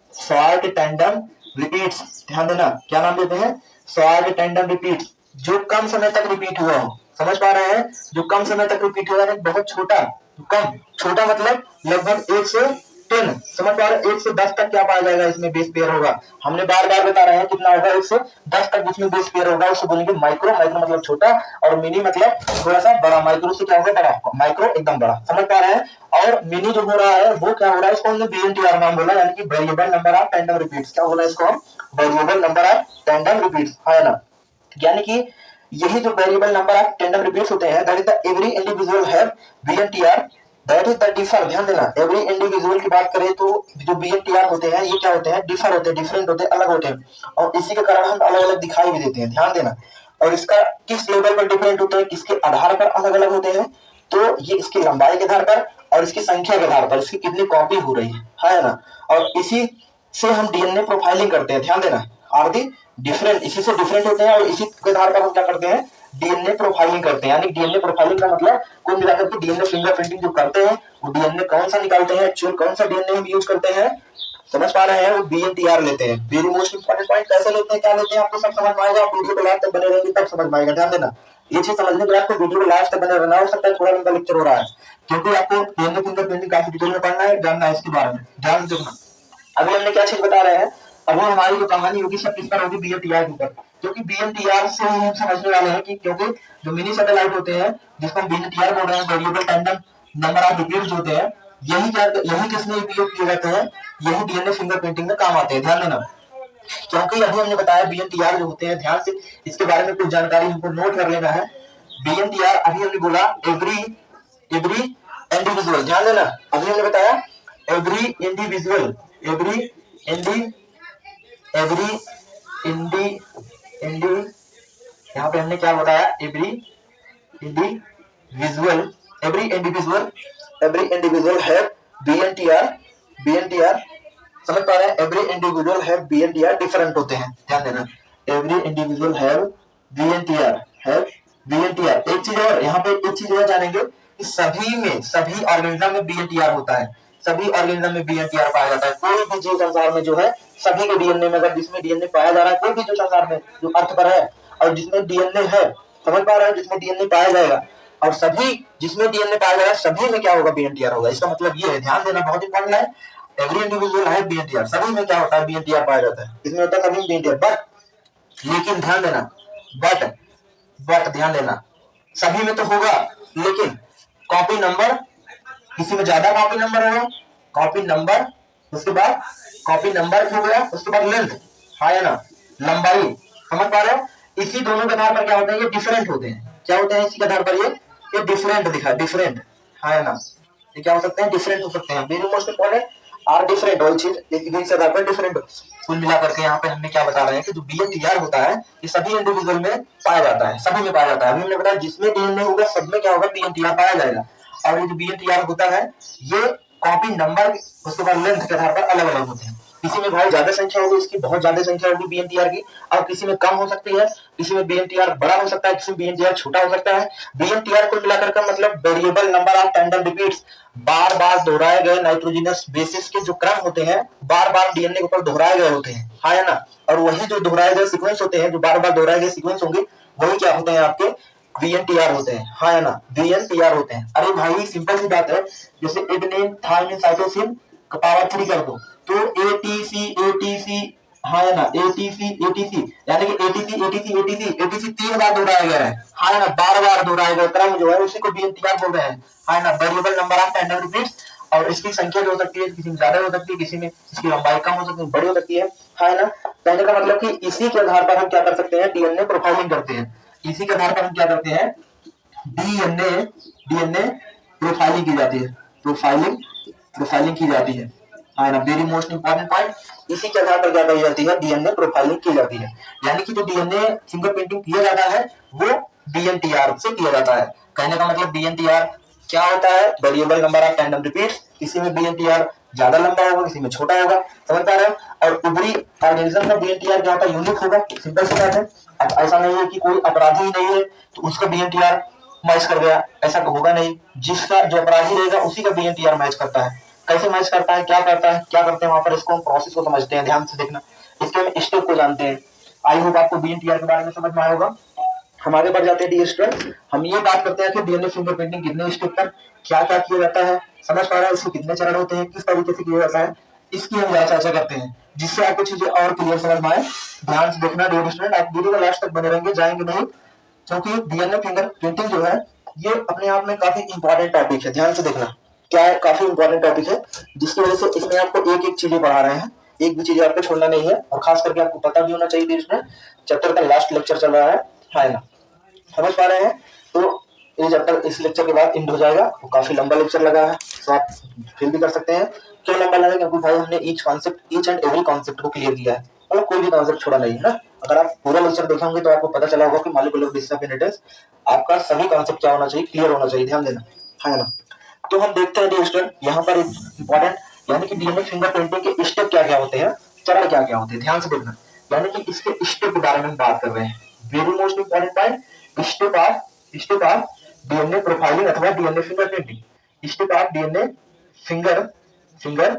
रिपीट्स, ध्यान देना, क्या नाम देते हैं, शॉर्ट टैंडम रिपीट्स, जो कम समय तक रिपीट हुआ हो, समझ पा रहे हैं, जो कम समय तक रिपीट हुआ है, बहुत छोटा, कम छोटा मतलब लगभग 1 से 10, समझ पा रहे हैं, 1 से 10 तक क्या पाया जाएगा, इसमें 20 पेयर होगा, हमने बार बार बता रहे हैं कितना होगा, 1 से 10 तक जिसमें 20 पेयर होगा उसको बोलेंगे माइक्रो, माइक्रो मतलब छोटा और मिनी मतलब थोड़ा सा बड़ा, माइक्रो से क्या होगा, बड़ा, माइक्रो एकदम बड़ा, समझ पा रहे हैं। और मिनी जो हो रहा है वो क्या हो रहा है, इसको हमने BNTR नाम बोला, यानी कि variable number of tandem repeats, क्या बोला इसको हम, variable number of tandem repeats, है ना। यानी कि यही जो variable number of tandem repeats होते हैं, that is the every individual have BNTR, that is the differ, ध्यान देना, एवरी इंडिविजुअल की बात करें तो जो BNTR होते हैं ये क्या होते हैं, डिफर होते हैं, डिफरेंट होते हैं, अलग होते हैं, और इसी के कारण हम अलग अलग दिखाई भी देते हैं, ध्यान देना। और इसका किस लेवल पर डिफरेंट होते हैं, किसके आधार पर अलग अलग होते हैं, तो ये इसकी लंबाई के आधार पर और इसकी संख्या के आधार पर, इसकी कितनी कॉपी हो रही है ना। और इसी से हम DNA प्रोफाइलिंग करते हैं, ध्यान देना, आर दी डिफरेंट, इसी से डिफरेंट होते हैं और इसी के आधार पर हम क्या करते हैं, DNA प्रोफाइलिंग करते हैं, यानी DNA प्रोफाइलिंग का मतलब कुल मिलाकर के DNA फिंगरप्रिंटिंग जो करते हैं वो DNA कौन सा निकालते हैं, एक्चुअल कौन सा DNA हम यूज करते हैं, समझ पा रहे हैं, वो BNTR लेते हैं। वेरी मोस्ट इंपॉर्टेंट पॉइंट, कैसे लेते हैं, क्या लेते हैं, आपको सब समझ में आएगा, आप वीडियो को लास्ट तक बने रहेंगे तब समझ में आएगा, ध्यान देना, ये चीज समझने के बाद आपको वीडियो को लास्ट तक बने रहना, हो सकता है थोड़ा लंबा लेक्चर हो रहा है क्योंकि आपको DNA फिंगरप्रिंटिंग काफी डिटेल में पढ़ना है, जानना है इसके बारे में, ध्यान देना। अभी हमने क्या चीज बता रहे हैं, अब हमारी जो कहानी होगी सब किस पर होगी, BNTR के ऊपर, क्योंकि BNTR से हम समझने वाले हैं कि क्योंकि जो मिनी सैटेलाइट होते हैं जिसको हम BNTR बोल रहे हैं, variable tandem number of repeats होते हैं, यही किसमें उपयोग किए जाते हैं, यही DNA फिंगरप्रिंटिंग में काम आते हैं, ध्यान देना। क्योंकि अभी हमने बताया BNTR जो होते हैं, ध्यान से इसके बारे में कुछ जानकारी हमको नोट कर लेना है। BNTR अभी हमने बोला एवरी इंडिविजुअल, ध्यान देना, अभी हमने बताया एवरी इंडिविजुअल, एवरी इंडी इंडी यहाँ पे हमने क्या बताया, एवरी इंडिविजुअल है BNTR, समझ पा रहे हैं, एवरी इंडिविजुअल है BNTR, डिफरेंट होते हैं, ध्यान देना, एवरी इंडिविजुअल है BNTR, एक चीज और यहाँ पे एक चीज और जानेंगे कि सभी ऑर्गेनिज्म में BNTR होता है, सभी ऑर्गेनिज्म में BNTR पाया जाता है, कोई भी जीव संसार में जो है सभी के DNA में, अगर जिसमें DNA पाया जा रहा है, कोई भी जो संसार में जो अर्थ पर है और जिसमें DNA है, समझ पा रहे हैं, जिसमें DNA पाया जाएगा और सभी जिसमें DNA पाया जाएगा सभी में क्या होगा, BNTR होगा, इसका मतलब ये है, ध्यान देना, बहुत इंपॉर्टेंट है, एवरी इंडिविजुअल है BNTR, सभी में क्या होता है, BNTR पाया जाता है, इसमें होता है सभी BNTR, बट लेकिन ध्यान देना, बट ध्यान देना, सभी में तो होगा लेकिन कॉपी नंबर, किसी में ज्यादा कॉपी नंबर होगा, कॉपी नंबर, उसके बाद कॉपी नंबर हो गया, उसके बाद लेंथ, हाँ या ना, लंबाई, समझ पा रहे हो, इसी दोनों के आधार पर क्या होता है, ये डिफरेंट होते हैं, क्या होते हैं इसी के आधार पर ये डिफरेंट दिखा, डिफरेंट है ना, ये क्या हो सकते हैं, डिफरेंट हो सकते हैं। Very most important are different, वही चीज इस आधार पर डिफरेंट। कुल मिला करके यहाँ पे हमने क्या बता रहे हैं कि जो BNTR होता है ये सभी इंडिविजुअल में पाया जाता है, सभी में पाया जाता है। अभी हमने बताया जिसमें DNA होगा सब में क्या होगा, BNTR पाया जाएगा। और ये जो BNTR होता है ये कॉपी नंबर उसके बाद लेंथ के आधार पर अलग अलग होते हैं। किसी में भाई ज्यादा संख्या होगी, इसकी बहुत ज्यादा संख्या होगी BNTR की, और किसी में कम हो सकती है, किसी में BNTR बड़ा हो सकता है, किसी में BNTR छोटा हो सकता है। BNTR को मिलाकर का मतलब variable number of tandem repeats, बार बार दोहराए गए नाइट्रोजनस बेसिस के जो क्रम होते हैं बार बार DNA के ऊपर दोहराए गए होते हैं, है ना। और वही जो दोहराए गए सीक्वेंस होते हैं, जो बार बार दोहराए गए सीक्वेंस होंगे वही क्या होते हैं आपके BNTR होते हैं, है ना, BNTR होते हैं। अरे भाई सिंपल सी बात है, जैसे एडेनिन थाइमिन साइटोसिन का पावर 3 कर दो तो ATC है ना, ATC यानी कि ATC 3 बार दोहराया गया है ना, बार बार दोहराया गया क्रम जो है उसी को BNTR बोल रहे हैं, है ना, variable number of tandem repeats. और इसकी संख्या जो हो सकती है किसी में ज्यादा हो सकती है, किसी में इसकी लंबाई कम हो सकती है, बड़ी हो सकती है ना। कहने का मतलब कि इसी के आधार पर हम क्या कर सकते हैं, DNA प्रोफाइलिंग करते हैं। इसी के आधार पर हम क्या करते हैं, डीएनए प्रोफाइलिंग की जाती है, प्रोफाइलिंग की जाती है ना। वेरी मोस्ट इंपॉर्टेंट पॉइंट, इसी के आधार पर क्या की जाती है, डीएनए प्रोफाइलिंग की जाती है। यानी कि जो डीएनए फिंगरप्रिंटिंग किया जाता है वो BNTR से किया जाता है। कहने का मतलब BNTR क्या होता है, variable number of tandem repeats. किसी में BNTR ज्यादा लंबा होगा, किसी में छोटा होगा, समझ पा रहे हैं। और ऊपरी ऑर्गेनिज्म का BNTR क्या होता है, यूनिक होगा, सिंपल सी बात है। अब ऐसा नहीं है कि कोई अपराधी ही नहीं है तो उसका BNTR मैच कर गया, ऐसा होगा नहीं। जिसका जो अपराधी रहेगा उसी का BNTR मैच करता है। कैसे मैच करता है, क्या करता है, क्या करते हैं वहां पर, इसको हम प्रोसेस को समझते हैं, ध्यान से देखना, इसके हम स्टेप को जानते हैं। आई होप आपको BNTR के बारे में समझ में आया होगा। हम आगे बढ़ जाते हैं डियर स्टूडेंट, हम ये बात करते हैं कि DNA फिंगरप्रिंटिंग कितने स्टेप पर क्या क्या किया जाता है, समझ पा रहा है, इसके कितने चरण होते हैं, किस तरीके से किया जाता है, इसकी हम चर्चा करते हैं, जिससे आपको चीजें और क्लियर समझ में आए। ध्यान से देखना डियर स्टूडेंट, आप वीडियो को लास्ट तक बने रहेंगे, जाएंगे नहीं, क्योंकि DNA फिंगरप्रिंटिंग जो है ये अपने आप में काफी इंपॉर्टेंट टॉपिक है। ध्यान से देखना क्या है, काफी इंपॉर्टेंट टॉपिक है, जिसकी वजह से इसमें आपको एक एक चीजें पढ़ा रहे हैं, एक भी चीज आपको छोड़ना नहीं है। और खास करके आपको पता भी होना चाहिए, इसमें चैप्टर का लास्ट लेक्चर चल रहा है ना, समझ पा रहे हैं। तो ये चैप्टर इस लेक्चर के बाद एंड हो जाएगा, वो काफी लंबा लेक्चर लगा है, तो आप फील भी कर सकते हैं क्यों लंबा लगा, क्योंकि भाई हमने ईच एंड एवरी कॉन्सेप्ट को क्लियर किया है, मतलब कोई भी कॉन्सेप्ट छोड़ा नहीं है ना। अगर आप पूरा लेक्चर देखे होंगे तो आपको पता चला होगा कि मॉलिक्यूलर बेसिस ऑफ इनहेरिटेंस आपका सभी कॉन्सेप्ट क्या होना चाहिए, क्लियर होना चाहिए, ध्यान देना, है ना। तो हम देखते हैं डियर स्टूडेंट यहाँ पर इंपॉर्टेंट, यानी कि DNA फिंगरप्रिंटिंग के स्टेप क्या क्या होते हैं, चरण क्या क्या होते हैं, ध्यान से देखना। यानी कि इसके स्टेप के बारे में हम बात कर रहे हैं। Very most important point, step of DNA profiling अथवा DNA fingerprinting, step of DNA finger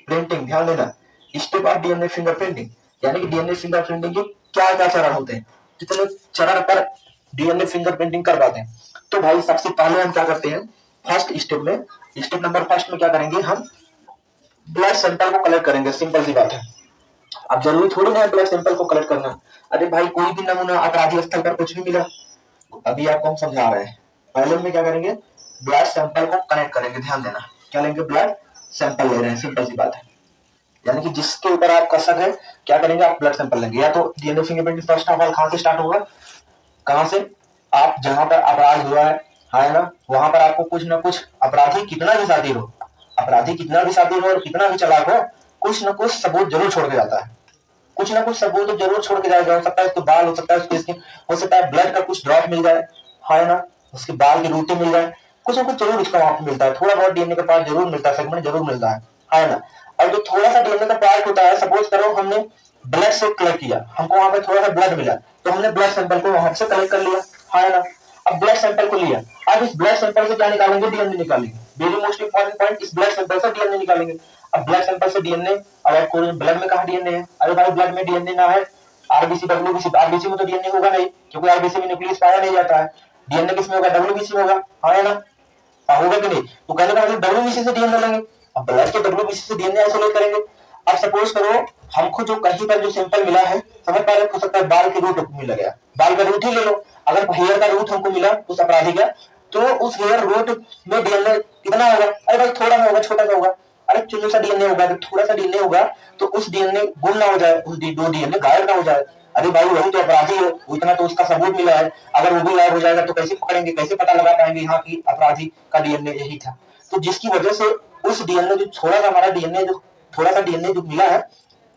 printing, ध्यान देना, स्टेप ऑफ DNA फिंगरप्रिंटिंग, यानी कि DNA फिंगरप्रिंटिंग के क्या क्या चरण होते हैं, कितने चरण पर DNA फिंगरप्रिंटिंग कर पाते हैं। तो भाई सबसे पहले हम क्या करते हैं, फर्स्ट स्टेप में, स्टेप नंबर फर्स्ट में क्या करेंगे, हम ब्लड सैंपल को कलेक्ट करेंगे, सिंपल सी बात है। अब जरूरी थोड़ी ना है ब्लड सैंपल को कलेक्ट करना। अरे भाई कोई भी नमूना अपराधी स्थल पर कुछ भी मिला, अभी आपको हम समझा रहे हैं। पहले में क्या करेंगे, ब्लड सैंपल को कलेक्ट करेंगे, ध्यान देना, क्या लेंगे, ब्लड सैंपल ले रहे हैं, सिंपल सी बात है। यानी कि जिसके ऊपर आपका शक है क्या करेंगे, आप ब्लड सैंपल लेंगे। या तो DNA fingerprinting first of all कहां से स्टार्ट होगा, कहां से, आप जहां पर अपराध हुआ है ना, वहां पर आपको कुछ ना कुछ, अपराधी कितना भी शातिर हो, अपराधी कितना भी शातिर हो और कितना भी चालाक हो, कुछ ना कुछ सबूत जरूर छोड़ के जाता है, कुछ ना कुछ सबूत तो जरूर छोड़ के जाएगा। हो सकता है उसके बाल, हो सकता है उसकी स्किन, हो सकता है ब्लड का कुछ ड्रॉप मिल जाए, है ना, उसके बाल की रूटें मिल जाए, कुछ ना कुछ जरूर उसका वहां पे मिलता है, थोड़ा बहुत DNA का पार्ट जरूर मिलता है, सेगमेंट जरूर मिलता है ना। और जो थोड़ा सा DNA का पार्ट होता है, सपोज करो हमने ब्लड से कलेक्ट किया, हमको वहां पे थोड़ा सा ब्लड मिला, तो हमने ब्लड सैंपल को वहां से कलेक्ट कर लिया, है ना। अब ब्लड सैंपल को लिया, अब इस ब्लड सैंपल से क्या निकालेंगे, DNA निकालेंगे। वेरी मोस्ट इंपॉर्टेंट पॉइंट, इस ब्लड सैंपल से DNA निकालेंगे। अब ब्लड सैंपल से DNA, अगर कोई ब्लड में कहा DNA है, अरे भाई ब्लड में DNA ना है, आरबीसी डब्ल्यूबीसी, आरबीसी में तो DNA होगा नहीं, क्योंकि आरबीसी में न्यूक्लियस पाया नहीं जाता है। DNA किसमें होगा, डब्ल्यूबीसी में होगा, है ना, होगा कि नहीं। तो कहने का मतलब डब्ल्यूबीसी से DNA लेंगे, अब ब्लड के डब्ल्यूबीसी से DNA आइसोलेट करेंगे। अब सपोज करो हमको जो कहीं पर जो सैंपल मिला है, समझ पा रहे हो सकता है बाल के रूट मिल गया, बाल का रूट ही ले लो। अगर हेयर का रूट हमको मिला उस अपराधी का, तो उस हेयर रूट में DNA कितना होगा, अरे भाई थोड़ा सा होगा, छोटा सा होगा, अरे चुनो सा DNA होगा, तो थोड़ा सा DNA होगा, तो उस DNA गुम ना हो जाए, उस दो DNA गायब ना हो जाए, अरे भाई वही तो अपराधी है, उतना तो उसका सबूत मिला है, अगर वो भी गायब हो जाएगा तो कैसे पकड़ेंगे, कैसे पता लगा पाएंगे यहाँ की अपराधी का डीएनए यही था। तो जिसकी वजह से उस डीएनए जो थोड़ा सा हमारा डीएनए जो थोड़ा सा डीएनए जो मिला है,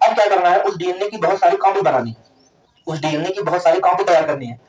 अब क्या करना है, उस डीएनए की बहुत सारी कॉपी बनानी है, उस डीएनए की बहुत सारी कॉपी तैयार करनी है।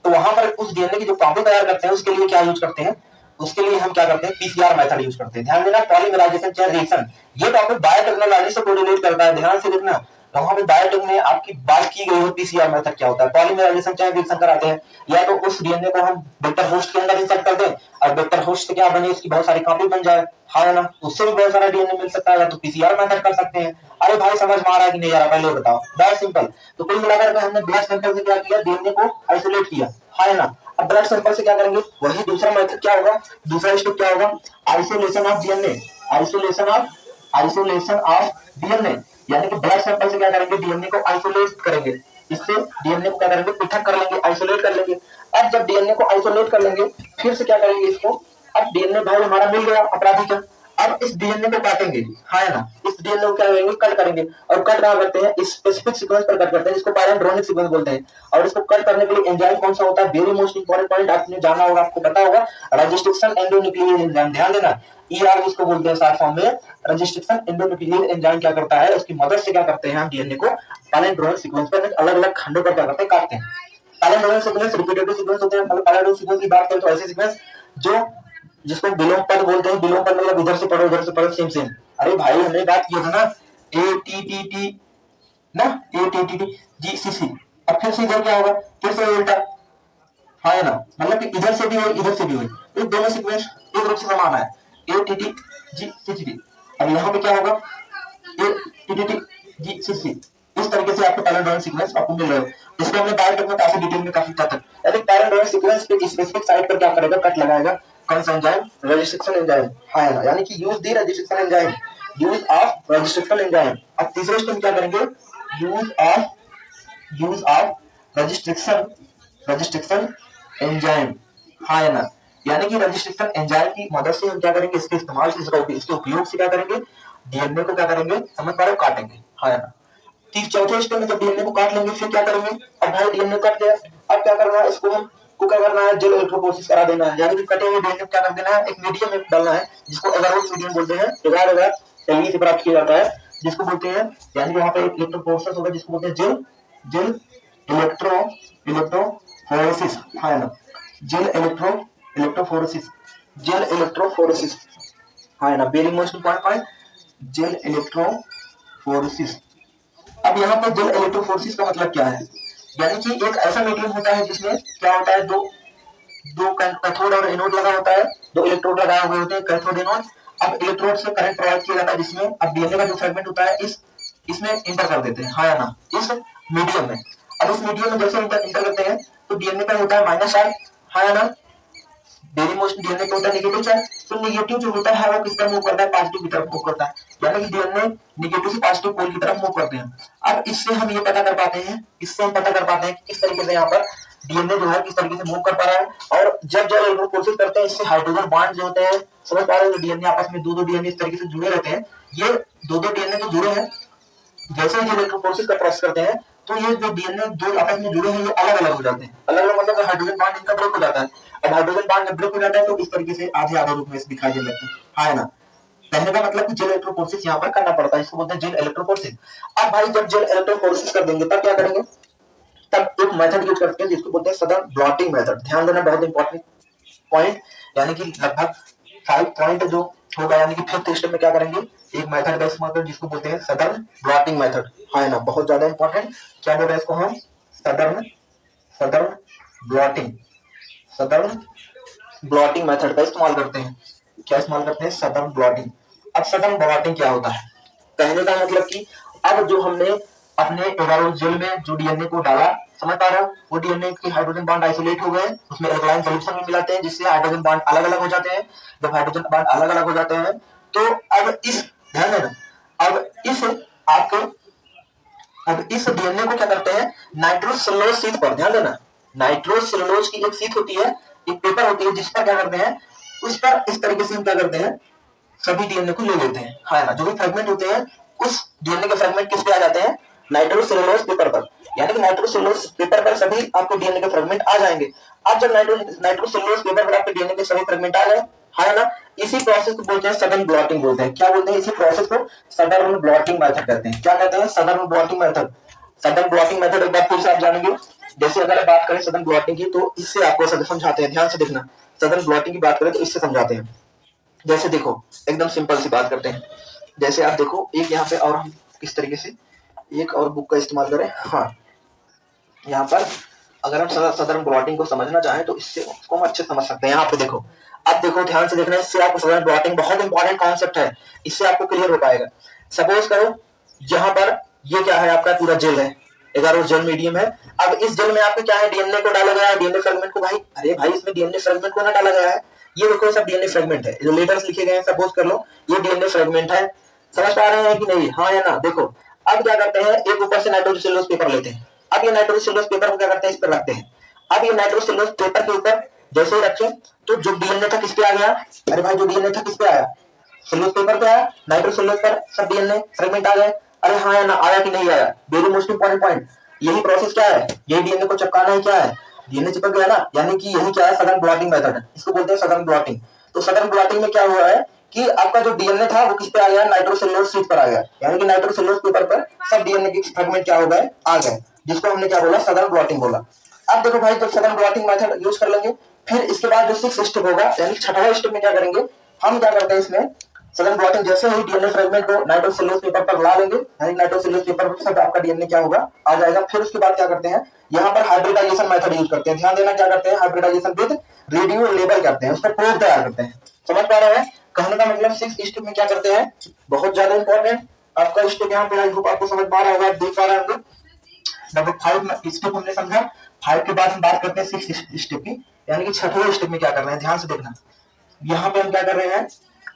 तो वहां पर उस डीएनए की जो कॉपी तैयार करते हैं उसके लिए क्या यूज करते हैं, उसके लिए हम क्या करते हैं, पीसीआर मेथड यूज करते हैं। ध्यान देना, पॉलीमराइजेशन चेन रिएक्शन, ये टॉपिक बायोटेक्नोलॉजी से कोरिलेट करता है, ध्यान से देखना। तो वहां पे बायोटेक में आपकी बात की गई है पीसीआर मेथड क्या होता है, पॉलीमराइजेशन चेन रिएक्शन कराते हैं। या तो उस डीएनए को हम वेक्टर होस्ट के अंदर इंसर्ट कर दें और वेक्टर होस्ट से क्या बने, इसकी बहुत सारी कॉपी बन जाए, हाँ ना, उससे भी बहुत सारा डीएनए मिल सकता है, या तो पीसीआर मेथड कर सकते हैं। अरे भाई समझ में आ रहा है कि नहीं आ रहा, पहले बताओ, बहुत सिंपल। तो कुल मिलाकर हमने ब्लड सैंपल से क्या किया, डीएनए को आइसोलेट किया, है ना। अब ब्लड सैंपल से क्या करेंगे, वही दूसरा मेथड क्या होगा, दूसरा स्टेप क्या होगा, isolation of DNA, isolation of DNA, यानी कि ब्लड सैंपल से क्या करेंगे, डीएनए को आइसोलेट करेंगे, इससे डीएनए को क्या करेंगे, पृथक कर लेंगे, आइसोलेट कर लेंगे। अब जब डीएनए को आइसोलेट कर लेंगे, फिर से क्या करेंगे इसको, अब डीएनए भाई हमारा मिल गया अपराधी का, अब इस डीएनए को काटेंगे, है ना, इस डीएनए को क्या करेंगे, कट करेंगे। और कट कहाँ करते हैं, इस स्पेसिफिक सीक्वेंस पर कट करते हैं, जिसको पैरेंड्रोनिक सीक्वेंस बोलते हैं। और इसको कट करने के लिए एंजाइम कौन सा होता है, वेरी मोस्ट इंपॉर्टेंट पॉइंट आपने जाना होगा, आपको पता होगा, रजिस्ट्रेशन एंडोन्यूक्लियस एंजाइम। ध्यान देना, ईआर जिसको बोलते हैं शॉर्ट फॉर्म में, रजिस्ट्रेशन एंडोन्यूक्लियस एंजाइम क्या करता है, उसकी मदद से क्या करते हैं, हम डीएनए को पैरेंड्रोनिक सीक्वेंस पर अलग अलग खंडों पर क्या करते हैं, काटते हैं। पैरेंड्रोनिक सीक्वेंस रिपीटेटिव सीक्वेंस होते हैं। मतलब पैरेंड्रोनिक सीक्वेंस की बात करें तो ऐसे सीक्वेंस जो जिसको विलोम पद बोलते हैं, विलोम पद मतलब इधर से पढ़ो उधर से पढ़ो, सेम सेम। अरे भाई हमने बात किया था ना, ए टी टी टी ना, A T T T G C C, अब फिर से इधर क्या होगा, फिर से उल्टा, हाँ है ना, मतलब कि इधर से भी हुई इधर से भी हुई, तो दोनों सीक्वेंस एक रूप से समान है, ए T T G C C. अब यहाँ पे क्या होगा, A T T T G C C, इस तरीके से आपको पैरेंडोनिक सीक्वेंस आपको मिल रहा है। इसको हमने बायोटेक में काफी डिटेल में काफी तक, यानी पैरेंडोनिक सीक्वेंस पे स्पेसिफिक साइट पर क्या करेगा, कट लगाएगा, कौन सा एंजाइम, रजिस्ट्रेशन एंजाइम, हाँ ना, यानी कि use the registration enzyme, use of registration enzyme. अब तीसरे स्टेप क्या करेंगे, use of registration registration enzyme, हाँ ना, यानी कि रजिस्ट्रेशन एंजाइम की मदद से हम क्या करेंगे, इसके इस्तेमाल से, इसके उपयोग से क्या करेंगे, डीएनए को क्या करेंगे, समझ पा रहे हो, काटेंगे, हाँ ना। तीस चौथे स्टेप में जब डीएनए को काट लेंगे, फिर क्या करेंगे, अब भाई डीएनए कट गया, अब क्या करना है, इसको हम को क्या करना है, जेल इलेक्ट्रोपोरेसिस करा देना है, यानी कि कटे हुए डीएनए को क्या कर देना है, एक मीडियम में डालना है, जिसको एगारोस मीडियम बोलते हैं, एगार एलई से प्राप्त किया जाता है, जिसको बोलते हैं, यानी कि वहां पे एक इलेक्ट्रोपोरेसिस होगा जिसको बोलते हैं जेल जेल इलेक्ट्रोफोरेसिस, है ना, जेल इलेक्ट्रोफोरेसिस, जेल इलेक्ट्रोफोरेसिस, है ना, very most important point, gel electrophoresis. अब यहाँ पर जेल इलेक्ट्रोफोरेसिस का मतलब क्या है, यानी कि एक ऐसा मीडियम होता है जिसमें क्या होता है, दो दो कैथोड और एनोड लगा होता है, दो इलेक्ट्रोड लगाए हुए होते हैं, कैथोड एनोड। अब इलेक्ट्रोड से करंट प्रोवाइड किया जाता है, जिसमें अब डीएनए का जो फ्रेगमेंट होता है इसमें इंटर कर देते हैं, हाँ या ना, इस मीडियम में। अब इस मीडियम में जैसे इंटर करते हैं तो डीएनए का होता है माइनस चार्ज, हाँ या ना, वेरी मोस्ट डीएनए का होता है नेगेटिव चार्ज, तो नेगेटिव जो होता है वो किस तरफ मूव करता है, पॉजिटिव की तरफ मूव करता है, यानी कि डीएनए नेगेटिव से पॉजिटिव पोल की तरफ मूव करते हैं। अब इससे हम ये पता कर पाते हैं, इससे हम पता कर पाते हैं कि किस तरीके से यहाँ पर डीएनए जो है किस तरीके से मूव कर पा रहा है। और जब जब इलेक्ट्रोफोरेसिस करते हैं, इससे हाइड्रोजन बॉन्ड जो होते हैं, समझ पा रहे हो, डीएनए आपस में दो डीएनए इस तरीके से जुड़े रहते हैं, ये दो डीएनए जो जुड़े हैं, जैसे ही इलेक्ट्रोफोरेसिस का प्रोसेस करते हैं तो ये जो डीएनए दो आपस में जुड़े हैं ये अलग अलग हो जाते हैं, अलग अलग मतलब हाइड्रोजन बॉन्ड इनका ब्रेक हो जाता है। अब हाइड्रोजन बॉन्ड जब ब्रेक हो जाता है तो इस तरीके से आधे आधे रूप में दिखाई देने लगते हैं, हाँ ना। कहने का मतलब कि जेल इलेक्ट्रोफोरेसिस यहाँ पर करना पड़ता है, इसको बोलते हैं जेल इलेक्ट्रोफोरेसिस। अब भाई जब जेल इलेक्ट्रोफोरेसिस कर देंगे तब क्या करेंगे, तब एक मेथड यूज करते हैं जिसको बोलते हैं सदर्न ब्लॉटिंग मेथड। ध्यान देना, बहुत इंपॉर्टेंट पॉइंट, यानी कि लगभग 5 पॉइंट जो होगा, यानी कि फिफ्थ स्टेप में क्या करेंगे, एक मेथड का इस्तेमाल करें जिसको बोलते हैं सदर्न ब्लॉटिंग मेथड, है ना, बहुत ज्यादा इंपॉर्टेंट। क्या बोल रहे हैं इसको हम, southern southern blotting southern blotting method का इस्तेमाल करते हैं। क्या इस्तेमाल करते हैं, सदर्न ब्लॉटिंग। अब सदर्न ब्लॉटिंग क्या होता है, कहने का मतलब कि अब जो हमने अपने एगारोस जेल में जो डीएनए को डाला, समझ पा रहे हो, वो डीएनए के हाइड्रोजन बॉन्ड आइसोलेट हो गए, उसमें एल्कलाइन सॉल्यूशन में मिलाते हैं जिससे हाइड्रोजन बॉन्ड अलग अलग हो जाते हैं। जब हाइड्रोजन बॉन्ड अलग अलग हो जाते हैं तो अब इस, ध्यान देना, अब इस आपके अब इस डीएनए को क्या करते हैं, नाइट्रोसेलुलोज शीट पर, ध्यान देना, नाइट्रोसेलुलोज की एक शीट होती है, एक पेपर होती है, जिस पर क्या करते हैं, उस पर इस तरीके से हम क्या करते हैं, सभी डीएनए को ले लेते हैं, हाँ ना, जो भी फ्रेगमेंट होते हैं उस डीएनए के फ्रेगमेंट किस पे आ जाते हैं, नाइट्रोसेलुलोज पेपर पर। यानी कि नाइट्रोसेलुलोज पेपर पर सभी आपके डीएनए के फ्रेगमेंट आ जाएंगे। अब जब नाइट्रोसेलुलोज पेपर पर आपके डीएनए के सभी फ्रेगमेंट आ गए, है ना, इसी प्रोसेस को बोलते हैं सदर्न ब्लॉटिंग बोलते हैं। क्या बोलते हैं? इसी प्रोसेस को सदर्न ब्लॉटिंग मेथड कहते हैं। क्या कहते हैं? Southern blotting method. Southern blotting method एक बार फिर से आप जानेंगे। जैसे अगर बात करें सदर्न ब्लॉटिंग की, तो इससे आपको समझाते हैं, ध्यान से देखना। सदर्न ब्लॉटिंग की बात करें तो इससे समझाते हैं। जैसे देखो, एकदम सिंपल सी बात करते हैं। जैसे आप देखो, एक यहाँ पे और हम किस तरीके से एक और बुक का इस्तेमाल करें। हाँ, यहाँ पर अगर हम सदर्न ब्लॉटिंग को समझना चाहें तो इससे उसको हम अच्छे समझ सकते हैं। यहाँ पे देखो, अब देखो ध्यान से देखना, इससे आपको सदर्न ब्लॉटिंग बहुत इंपॉर्टेंट कॉन्सेप्ट है, इससे आपको क्लियर हो पाएगा। सपोज करो यहाँ पर ये क्या है, आपका पूरा जेल है, एगारोस जेल मीडियम है। अब इस जेल में आपको क्या है, डीएनए को डाला गया है, डीएनए फ्रेगमेंट को। भाई अरे भाई, इसमें डीएनए फ्रेगमेंट को ना डाला गया है, ये देखो सब डीएनए फ्रेगमेंट है, जो लेटर्स लिखे गए हैं, सपोज कर लो ये डीएनए फ्रेगमेंट है। समझ पा रहे हैं कि नहीं? हाँ या ना? देखो अब क्या करते हैं, एक ऊपर से नाइट्रोसेलुलोज पेपर लेते हैं। अब ये नाइट्रोसेलुलोज पेपर को क्या करते हैं, इस पर रखते हैं। अब ये नाइट्रोसेलुलोज पेपर के ऊपर जैसे ही रखें तो जो डीएनए था किस पे आ गया? अरे भाई, जो डीएनए था किस पे आया? सेलुलोज पेपर पे आया, नाइट्रोसेलुलोज पर सब डीएनए फ्रेगमेंट आ गए। अरे हाँ या ना? आया कि नहीं आया? Very most important point. यही प्रोसेस क्या है, यही डीएनए को चिपकाना है। क्या है? डीएनए चिपक गया ना, यानी कि यही क्या है, सदर्न ब्लॉटिंग मेथड है। इसको बोलते हैं सदर्न ब्लॉटिंग। तो सदर्न ब्लॉटिंग में क्या हुआ है कि आपका जो डीएनए था वो किस पे आ गया? नाइट्रोसेलुलोज शीट पर आ गया, यानी कि नाइट्रोसेलुलोज पेपर पर सब डीएनए के फ्रेगमेंट क्या हो गए? आ गए, जिसको हमने क्या बोला? सदर्न ब्लॉटिंग बोला। अब देखो भाई, जब सदर्न ब्लॉटिंग मेथड यूज कर लेंगे, फिर इसके बाद जो 6th स्टेप होगा, यानी छठा स्टेप में क्या करेंगे हम? क्या करते हैं इसमें सदर्न ब्लॉटिंग, जैसे ही डीएनए फ्रेगमेंट को नाइट्रोसेलुलोज पेपर पर ला लेंगे, यानी नाइट्रोसेलुलोज पेपर पर सब आपका डीएनए क्या होगा? आ जाएगा। फिर उसके बाद क्या करते हैं, यहाँ पर हाइब्रिडाइजेशन मेथड यूज करते हैं। ध्यान देना, क्या करते हैं? हाइब्रिडाइजेशन विद रेडियो लेबल करते हैं, उसका प्रूफ तैयार करते हैं। समझ पा रहे हैं? कहने का मतलब 6th स्टेप में क्या करते हैं, बहुत ज्यादा इंपॉर्टेंट आपका स्टेप यहाँ पे, आई होप आपको समझ पा रहा होगा, आप देख पा रहे होंगे। लगभग 5 स्टेप हमने समझा। 5 के बाद हम बात करते हैं 6th स्टेप की, यानी कि छठवें स्टेप में क्या कर रहे हैं, ध्यान से देखना। यहाँ पे हम क्या कर रहे हैं,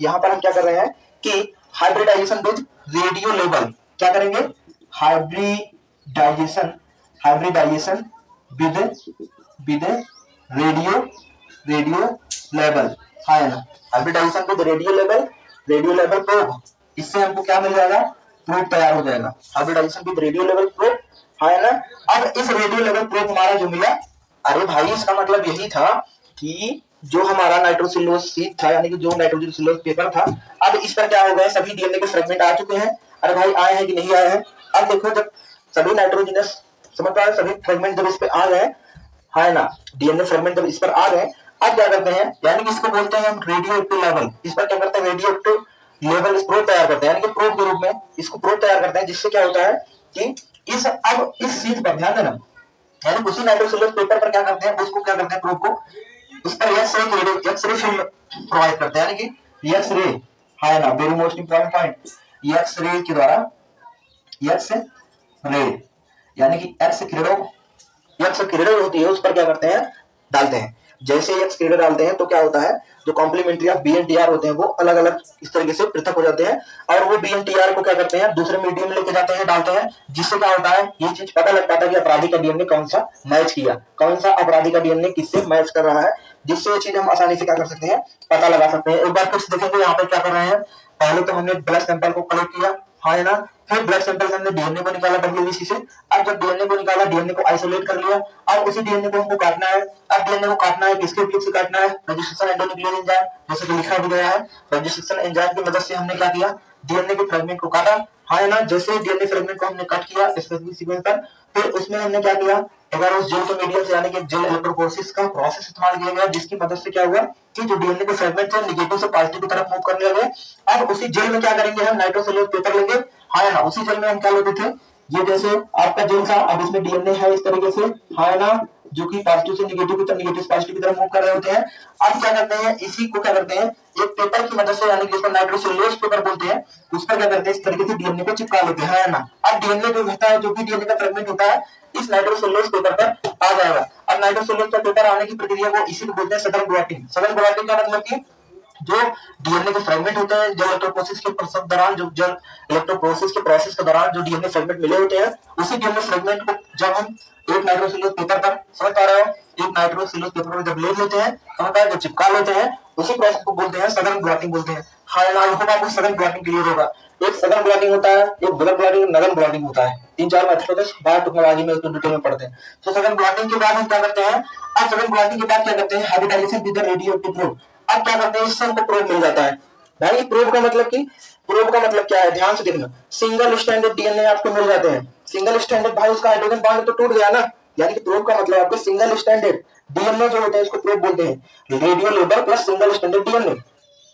यहाँ पर हम क्या कर रहे हैं कि हाइब्रिडाइजेशन विद रेडियो लेबल। क्या करेंगे? Hybridisation, hybridisation with with radio radio label, हाँ है ना? Hybridisation with radio label proof. इससे हमको क्या मिल जाएगा? प्रूफ तैयार हो जाएगा। Hybridisation with radio level proof, हाँ है ना? अब इस रेडियो लेवल प्रूफ हमारा जो मिला, अरे भाई इसका मतलब यही था कि जो हमारा नाइट्रोसेलुलोज शीट था, यानी कि जो नाइट्रोसेलुलोज पेपर था, अब इस पर क्या हो गए, सभी डीएनए के फ्रेगमेंट आ चुके हैं। अरे भाई, आए हैं कि नहीं आए हैं? अब देखो, जब सभी नाइट्रोजनस, समझ पा रहे, सभी फ्रेगमेंट जब इस पे आ गए, है ना, डीएनए फ्रेगमेंट जब इस पर आ गए, अब क्या करते हैं, यानी कि इसको बोलते हैं हम रेडियो एक्टिव लेवल। इस पर क्या करते हैं? रेडियो एक्टिव लेवल इस प्रूफ तैयार करते हैं, यानी कि प्रूफ के रूप में इसको प्रूफ तैयार करते हैं, जिससे क्या होता है कि इस चीज पर ध्यान देना, यानी उसी नाइट्रोसेलुलोज पेपर पर क्या करते हैं, उसको क्या करते हैं, प्रूफ को उस पर एक्स रे फिल्म प्रोवाइड करते हैं, यानी कि एक्स रे, है ना, very most important point. X ray के द्वारा, एक्स रे यानी कि एक्स किरणें होती है, उस पर क्या करते हैं, डालते हैं। जैसे एक्स किरणें डालते हैं तो क्या होता है, जो कॉम्प्लीमेंट्री ऑफ बीएनटीआर होते हैं वो अलग अलग इस तरीके से पृथक हो जाते हैं, और वो बीएनटीआर को क्या करते हैं, दूसरे मीडियम में लेके जाते हैं, डालते हैं, जिससे क्या होता है, ये चीज पता लग पाता है कि अपराधी का डीएनए कौन सा मैच किया, कौन सा अपराधी का डीएनए किससे मैच कर रहा है, जिससे ये चीज हम आसानी से क्या कर सकते हैं, पता लगा सकते हैं। एक बार फिर से देखेंगे यहाँ पे क्या कर रहे हैं, पहले तो हमने ब्लड सैंपल को कलेक्ट किया, हाँ ना, फिर ब्लड सैंपल से हमने डीएनए को निकाला डब्ल्यूबीसी से। अब जब डीएनए को निकाला, डीएनए को आइसोलेट कर लिया, अब उसी डीएनए को हमको काटना है। अब डीएनए को काटना है, किसके उपयोग से काटना है, रजिस्ट्रेशन एंडोन्यूक्लियर एंजाइम, जैसे कि लिखा भी गया है, रजिस्ट्रेशन एंजाइम की मदद से हमने क्या किया, डीएनए के फ्रेगमेंट को काटा, हाँ ना। जैसे डीएनए फ्रेगमेंट को हमने कट किया स्पेसिफिक सीक्वेंस पर, फिर उसमें हमने क्या किया, अगर उस जेल के मीडियम से, यानी कि जेल इलेक्ट्रोफोरेसिस का प्रोसेस इस्तेमाल किया गया, जिसकी मदद से क्या हुआ कि जो डीएनए के फ्रेगमेंट थे नेगेटिव से पॉजिटिव की तरफ मूव करने लगे। अब उसी जेल में क्या करेंगे, हम नाइट्रोसेलुलोज पेपर लेंगे, हाँ ना, उसी जेल में हम क्या लेते थे, ये जैसे आपका जेल था, अब इसमें डीएनए है इस तरीके से, हाँ ना, जो कि पॉजिटिव से नेगेटिव की तरफ, नेगेटिव से पॉजिटिव की तरफ मूव कर रहे होते हैं। अब क्या करते हैं, इसी को क्या करते हैं, एक पेपर की मदद से, यानी कि इसको नाइट्रोसेलुलोज पेपर बोलते हैं, उस पर क्या करते हैं, इस तरीके से डीएनए को चिपका लेते हैं, है ना। अब डीएनए जो होता है, जो भी डीएनए का फ्रेगमेंट होता है, इस नाइट्रोसेलुलोज पेपर पर आ जाएगा। अब नाइट्रोसेलुलोज का पेपर आने की प्रक्रिया को इसी को बोलते हैं सदर्न ब्लॉटिंग। सदर्न ब्लॉटिंग का मतलब कि जो डीएनए के फ्रेगमेंट होते हैं, जल इलेक्ट्रोपोरेसिस के दौरान, जो जल इलेक्ट्रोपोरेसिस के प्रोसेस के दौरान जो डीएनए फ्रेगमेंट मिले होते हैं, उसी डीएनए फ्रेगमेंट को जब हम एक नाइट्रोसेलुलोज पेपर पर, समझ पा रहे हो, एक नाइट्रोसेलुलोज पेपर पर जब ले लेते हैं, समझ पा रहे हो, जब चिपका लेते हैं, उसी प्रोसेस को बोलते हैं सदर्न ब्लॉटिंग बोलते हैं। हाँ ना, आई होप आपको सघन ब्लॉटिंग क्लियर होगा। एक सघन ब्लॉटिंग होता है, एक बगल ब्लॉटिंग, नगन ब्लॉटिंग होता है। 3-4 मेथड होते हैं, बाद टेक्नोलॉजी में उसको डिटेल में पढ़ते हैं। तो सघन ब्लॉटिंग के बाद हम क्या करते हैं, अब सघन ब्लॉटिंग के बाद क्या करते हैं, hybridisation with the radioactive probe. अब क्या करते हैं, इससे हमको प्रोब मिल जाता है। भाई प्रोब का मतलब कि, प्रोब का मतलब क्या है, ध्यान से देखना। सिंगल स्ट्रैंडेड डीएनए आपको मिल जाते हैं। सिंगल स्ट्रैंडेड भाई उसका हाइड्रोजन बॉन्ड तो टूट गया ना, यानी कि प्रोब का मतलब आपको सिंगल स्ट्रैंडेड डीएनए जो होता है इसको प्रोब बोलते हैं। Radio label plus single stranded DNA,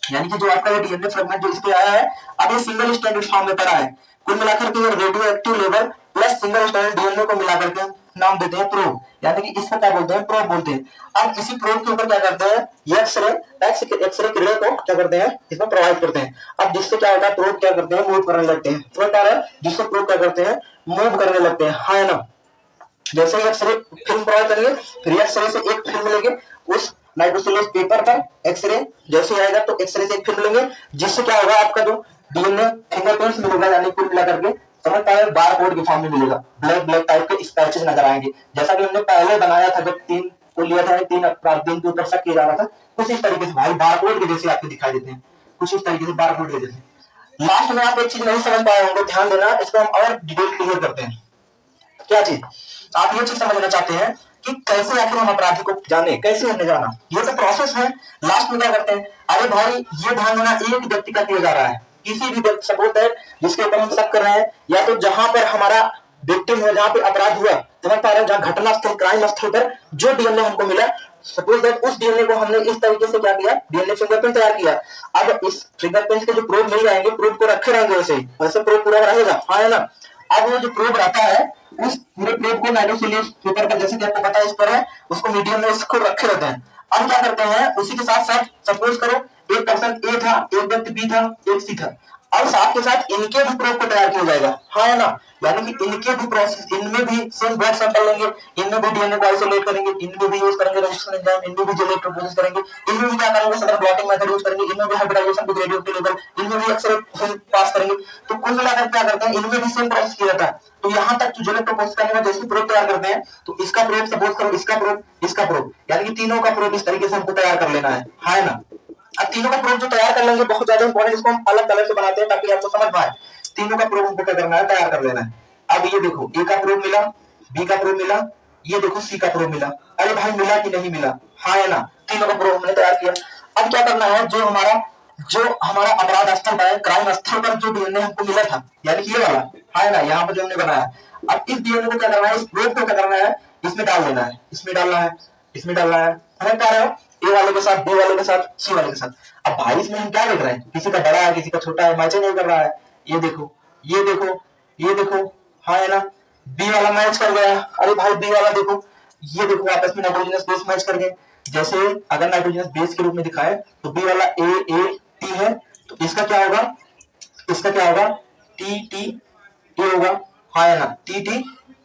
यानी कि जो आपका ये डीएनए फ्रेगमेंट जो इसके आया है, अब ये सिंगल स्ट्रैंडेड फॉर्म में पड़ा है। कुल मिलाकर के radio active level plus single stranded DNA को मिलाकर के नाम देते हैं प्रोब, यानी कि इसको क्या बोलते हैं, प्रोब बोलते हैं। अब इसी प्रोब के ऊपर क्या करते हैं, एक्सरे किरण को क्या करते हैं, इसमें प्रोवाइड करते हैं। अब जिससे क्या होता है, प्रोब क्या करते हैं, मूव करने लगते हैं। प्रोब क्या है, जिससे प्रोब क्या करते हैं, मूव करने लगते हैं। हाँ ना, जैसे ही एक्सरे फिल्म प्रोवाइड करेंगे, फिर एक्सरे से एक फिल्म लेंगे, उस नाइट्रोसेलुलोज पेपर पर एक्सरे जैसे आएगा तो एक्सरे से एक फिल्म लेंगे, जिससे क्या होगा, आपका जो डीएनए फिंगरप्रिंट्स मिलेगा, यानी कुल मिलाकर के समझ पाए बार कोड के फॉर्म में मिलेगा। ब्लैक ब्लैक टाइप के स्पैचेस नजर आएंगे, जैसा कि हमने पहले बनाया था जब 3 को लिया था, 3 अपराध के ऊपर शक किया जा रहा था। कुछ इस तरीके से भाई बार कोड के जैसे आपको दिखाई देते हैं, कुछ इस तरीके से बार कोड के जैसे। लास्ट में आप एक चीज नहीं समझ पाए होंगे, ध्यान देना, इसको हम और डिटेल क्लियर करते हैं। क्या चीज, आप ये चीज समझना चाहते हैं कि कैसे आखिर हम अपराधी को जाने, कैसे हमने जाना, ये तो प्रोसेस है। लास्ट में क्या करते हैं, अरे भाई ये ध्यान देना, एक व्यक्ति का किया जा रहा है, किसी भी व्यक्ति सपोज दैट जिसके ऊपर हम शक कर रहे हैं, या तो जहां पर हमारा विक्टिम है, जहां पे अपराध हुआ, समझ पा रहे हैं, जहां घटना स्थल क्राइम स्थल पर जो डीएनए हमको मिला, सपोज दैट उस डीएनए को हमने इस तरीके से क्या किया, डीएनए फिंगरप्रिंट तैयार किया। अब इस फिंगरप्रिंट के जो प्रोब मिल जाएंगे, प्रोब को रखे रहेंगे वैसे ही, वैसे प्रोब पूरा रहेगा, हाँ है ना। अब वो जो प्रोब रहता है, उस पूरे प्रोब को नाइट्रोसेलुलोज पेपर पर, जैसे कि आपको पता है इस पर है, उसको मीडियम में इसको रखे रहते हैं। अब क्या करते हैं, उसी के साथ साथ सपोज करो एक पर्सन ए था, एक व्यक्ति बी था, एक सी था, अब साथ के साथ इनके भी प्रोब को तैयार किया जाएगा, हाँ है ना। यानी कि इनके भी प्रोसेस, इनमें भी सेम ब्लड सैंपल लेंगे, इनमें भी डीएनए को आइसोलेट करेंगे, इनमें भी यूज करेंगे रजिस्टर एंजाइम, इनमें भी जेनेटिक प्रोसेस करेंगे, इनमें भी क्या करेंगे, सदर ब्लॉटिंग मेथड यूज करेंगे, इनमें भी हाइब्रिडाइजेशन विद रेडियोएक्टिव लेवल, इनमें भी एक्सरे पास करेंगे। तो कुल मिलाकर क्या करते हैं, इनमें भी सेम प्रोसेस किया जाता है। तो यहाँ तक जो जेनेटिक प्रोसेस करने में जैसे प्रोब तैयार करते हैं, तो इसका प्रोब सपोज करो, इसका प्रोब, इसका प्रोब, यानी कि तीनों का प्रोब इस तरीके से हमको तैयार कर लेना है ना। अब तीनों का प्रोब जो तैयार कर लेंगे, बहुत ज्यादा इंपॉर्टेंट, इसको हम अलग कलर से बनाते हैं ताकि आपको समझ पाए। तीनों का प्रोब हमको क्या करना है, तैयार कर लेना है। अब ये देखो, ए का प्रोब मिला, बी का प्रोब मिला, ये देखो सी का प्रोब मिला। अरे भाई मिला कि नहीं मिला, हाँ है ना, तीनों का प्रोब हमने तैयार किया। अब क्या करना है, जो हमारा अपराध स्थल है, क्राइम स्थल पर जो डीएनए हमको मिला था, यानी कि ये वाला, हाँ है ना, यहाँ पर जो हमने बनाया, अब इस डीएनए को क्या करना है, इस प्रोब को क्या करना है, इसमें डाल देना है, इसमें डालना है, इसमें डालना है, समझ पा रहे हो, ए वाले के साथ, बी वाले के साथ, सी वाले के साथ। अब भाई इसमें हम क्या देख रहे हैं, किसी का बड़ा है, किसी का छोटा है, मैच नहीं कर रहा है। ये देखो, ये देखो, ये देखो, हाँ है ना, बी वाला मैच कर गया। अरे भाई बी वाला देखो, ये देखो आपस में नाइट्रोजनस बेस मैच कर गए। जैसे अगर नाइट्रोजनस बेस के रूप में दिखाए तो बी वाला ए टी है, तो इसका क्या होगा, इसका क्या होगा, टी टी ए होगा, हाँ है ना, टी टी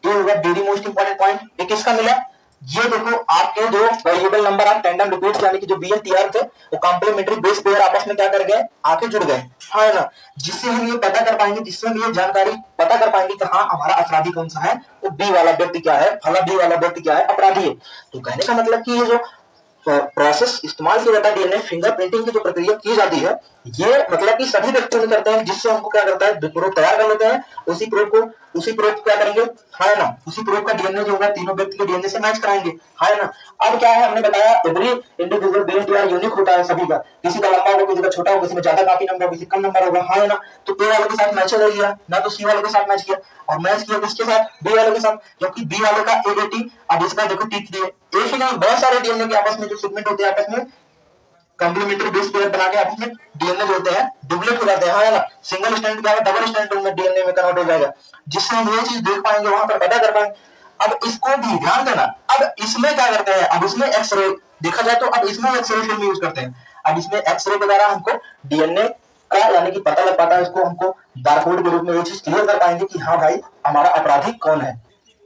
ए होगा। वेरी मोस्ट इंपॉर्टेंट पॉइंट, ये किसका मिला, ये देखो आपके जो variable number of tandem repeats, यानी कि जो बी एन टी आर थे, वो कॉम्प्लीमेंट्री बेस पेयर आपस में क्या कर गए, आके जुड़ गए, हाँ है ना। जिससे हम ये पता कर पाएंगे, जिससे हम ये जानकारी पता कर पाएंगे कि हाँ हमारा अपराधी कौन सा है, तो बी वाला व्यक्ति क्या है, फला बी वाला व्यक्ति क्या है, अपराधी है। तो कहने का मतलब कि ये जो प्रोसेस इस्तेमाल किया जाता है, डीएनए फिंगरप्रिंटिंग की जो प्रक्रिया की जाती है, ये मतलब कि सभी व्यक्तियों ने करते हैं, जिससे हमको क्या करता है, प्रोब तैयार कर लेते हैं, उसी प्रोब क्या करेंगे, है ना, उसी प्रोब का डीएनए जो होगा तीनों व्यक्ति के डीएनए से मैच कराएंगे, है ना। अब क्या है, हमने बताया एवरी इंडिविजुअल डीएनए यूनिक होता है सभी का, किसी का लंबा होगा, किसी का छोटा होगा, किसी में ज्यादा कॉपी नंबर होगा, किसी कम नंबर होगा, है ना। तो ए वाले के साथ मैच कर लिया ना, तो सी वाले के साथ मैच किया, और मैच किया किसके साथ, बी वाले के साथ, क्योंकि बी वाले का एटी, अब इसका देखो टी थ्री, एक ही नहीं बहुत सारे डीएनए के आपस में जो सेगमेंट होते हैं, आपस में कॉम्प्लीमेंट्री बेस पेयर बना के आपस में डीएनए जो होते हैं डुप्लीकेट हो जाते हैं, हाँ ना। सिंगल स्ट्रैंड का डबल स्ट्रैंड में डीएनए में कन्वर्ट हो जाएगा, जिससे हम ये चीज देख पाएंगे, वहां पर पता कर पाएंगे। अब इसको भी ध्यान देना, अब इसमें क्या करते हैं, अब इसमें एक्सरे देखा जाए तो अब इसमें एक्सरे फिल्म यूज करते हैं। अब इसमें एक्सरे के द्वारा हमको डीएनए का यानी कि पता लग पाता है, इसको हमको बारकोड के रूप में ये चीज क्लियर कर पाएंगे कि हाँ भाई हमारा अपराधी कौन है,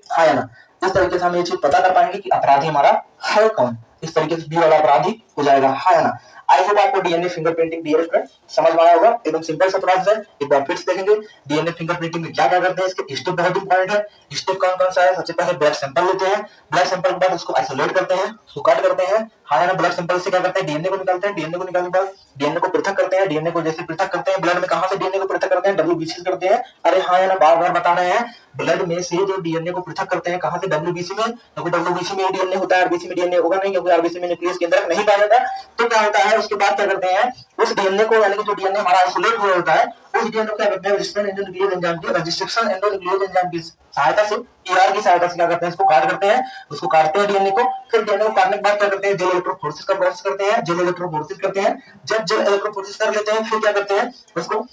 हाँ ना। इस तरीके से हम ये चीज पता कर पाएंगे कि अपराधी हमारा है कौन। इस तरीके से बी वाला अपराधी हो जाएगा, हाँ है ना। आई होप आपको डीएनए फिंगरप्रिंटिंग डियर स्टूडेंट समझ में आया होगा। एकदम सिंपल सा प्रोसेस है, एक बार फिर से देखेंगे डीएनए फिंगरप्रिंटिंग में क्या क्या करते हैं, इसके स्टेप बहुत इंपॉर्टेंट है। स्टेप कौन कौन सा है? सबसे पहले ब्लड सैंपल लेते हैं, ब्लड सैंपल के बाद उसको आइसोलेट करते हैं, उसको कट करते हैं, हाँ है ना। ब्लड सैंपल से क्या करते हैं? डीएनए को निकालते हैं, डीएनए को निकालने के बाद डीएनए को पृथक करते हैं, डीएनए को जैसे पृथक करते हैं ब्लड में कहां से डीएनए को पृथक करते हैं? डब्ल्यूबीसी से करते हैं। अरे हाँ है ना, बार बार बता रहे हैं, ब्लड में से जो डीएनए को पृथक करते हैं कहां से? डब्ल्यूबीसी में, क्योंकि डब्ल्यूबीसी में डीएनए होता है, आरबीसी में डीएनए होगा नहीं, क्योंकि आरबीसी में न्यूक्लियस के अंदर नहीं पाया जाता। तो क्या होता है उसके बाद क्या करते हैं, उस डीएनए को यानी कि जो डीएनए हमारा आइसोलेट हुआ होता है उस डीएनए को क्या करते हैं? रजिस्ट्रेशन एंडोन्यूक्लियस एंजाइम की रजिस्ट्रेशन एंडोन्यूक्लियस एंजाइम की सहायता से, ईआर की सहायता से क्या करते हैं? इसको काट करते हैं, उसको काटते हैं डीएनए को। फिर डीएनए को काटने के बाद क्या करते हैं? जेल इलेक्ट्रोफोरेसिस का प्रोसेस करते हैं, जेल इलेक्ट्रोफोरेसिस करते हैं। जब जेल इलेक्ट्रोफोरेसिस कर लेते हैं फिर क्या करते हैं? उसको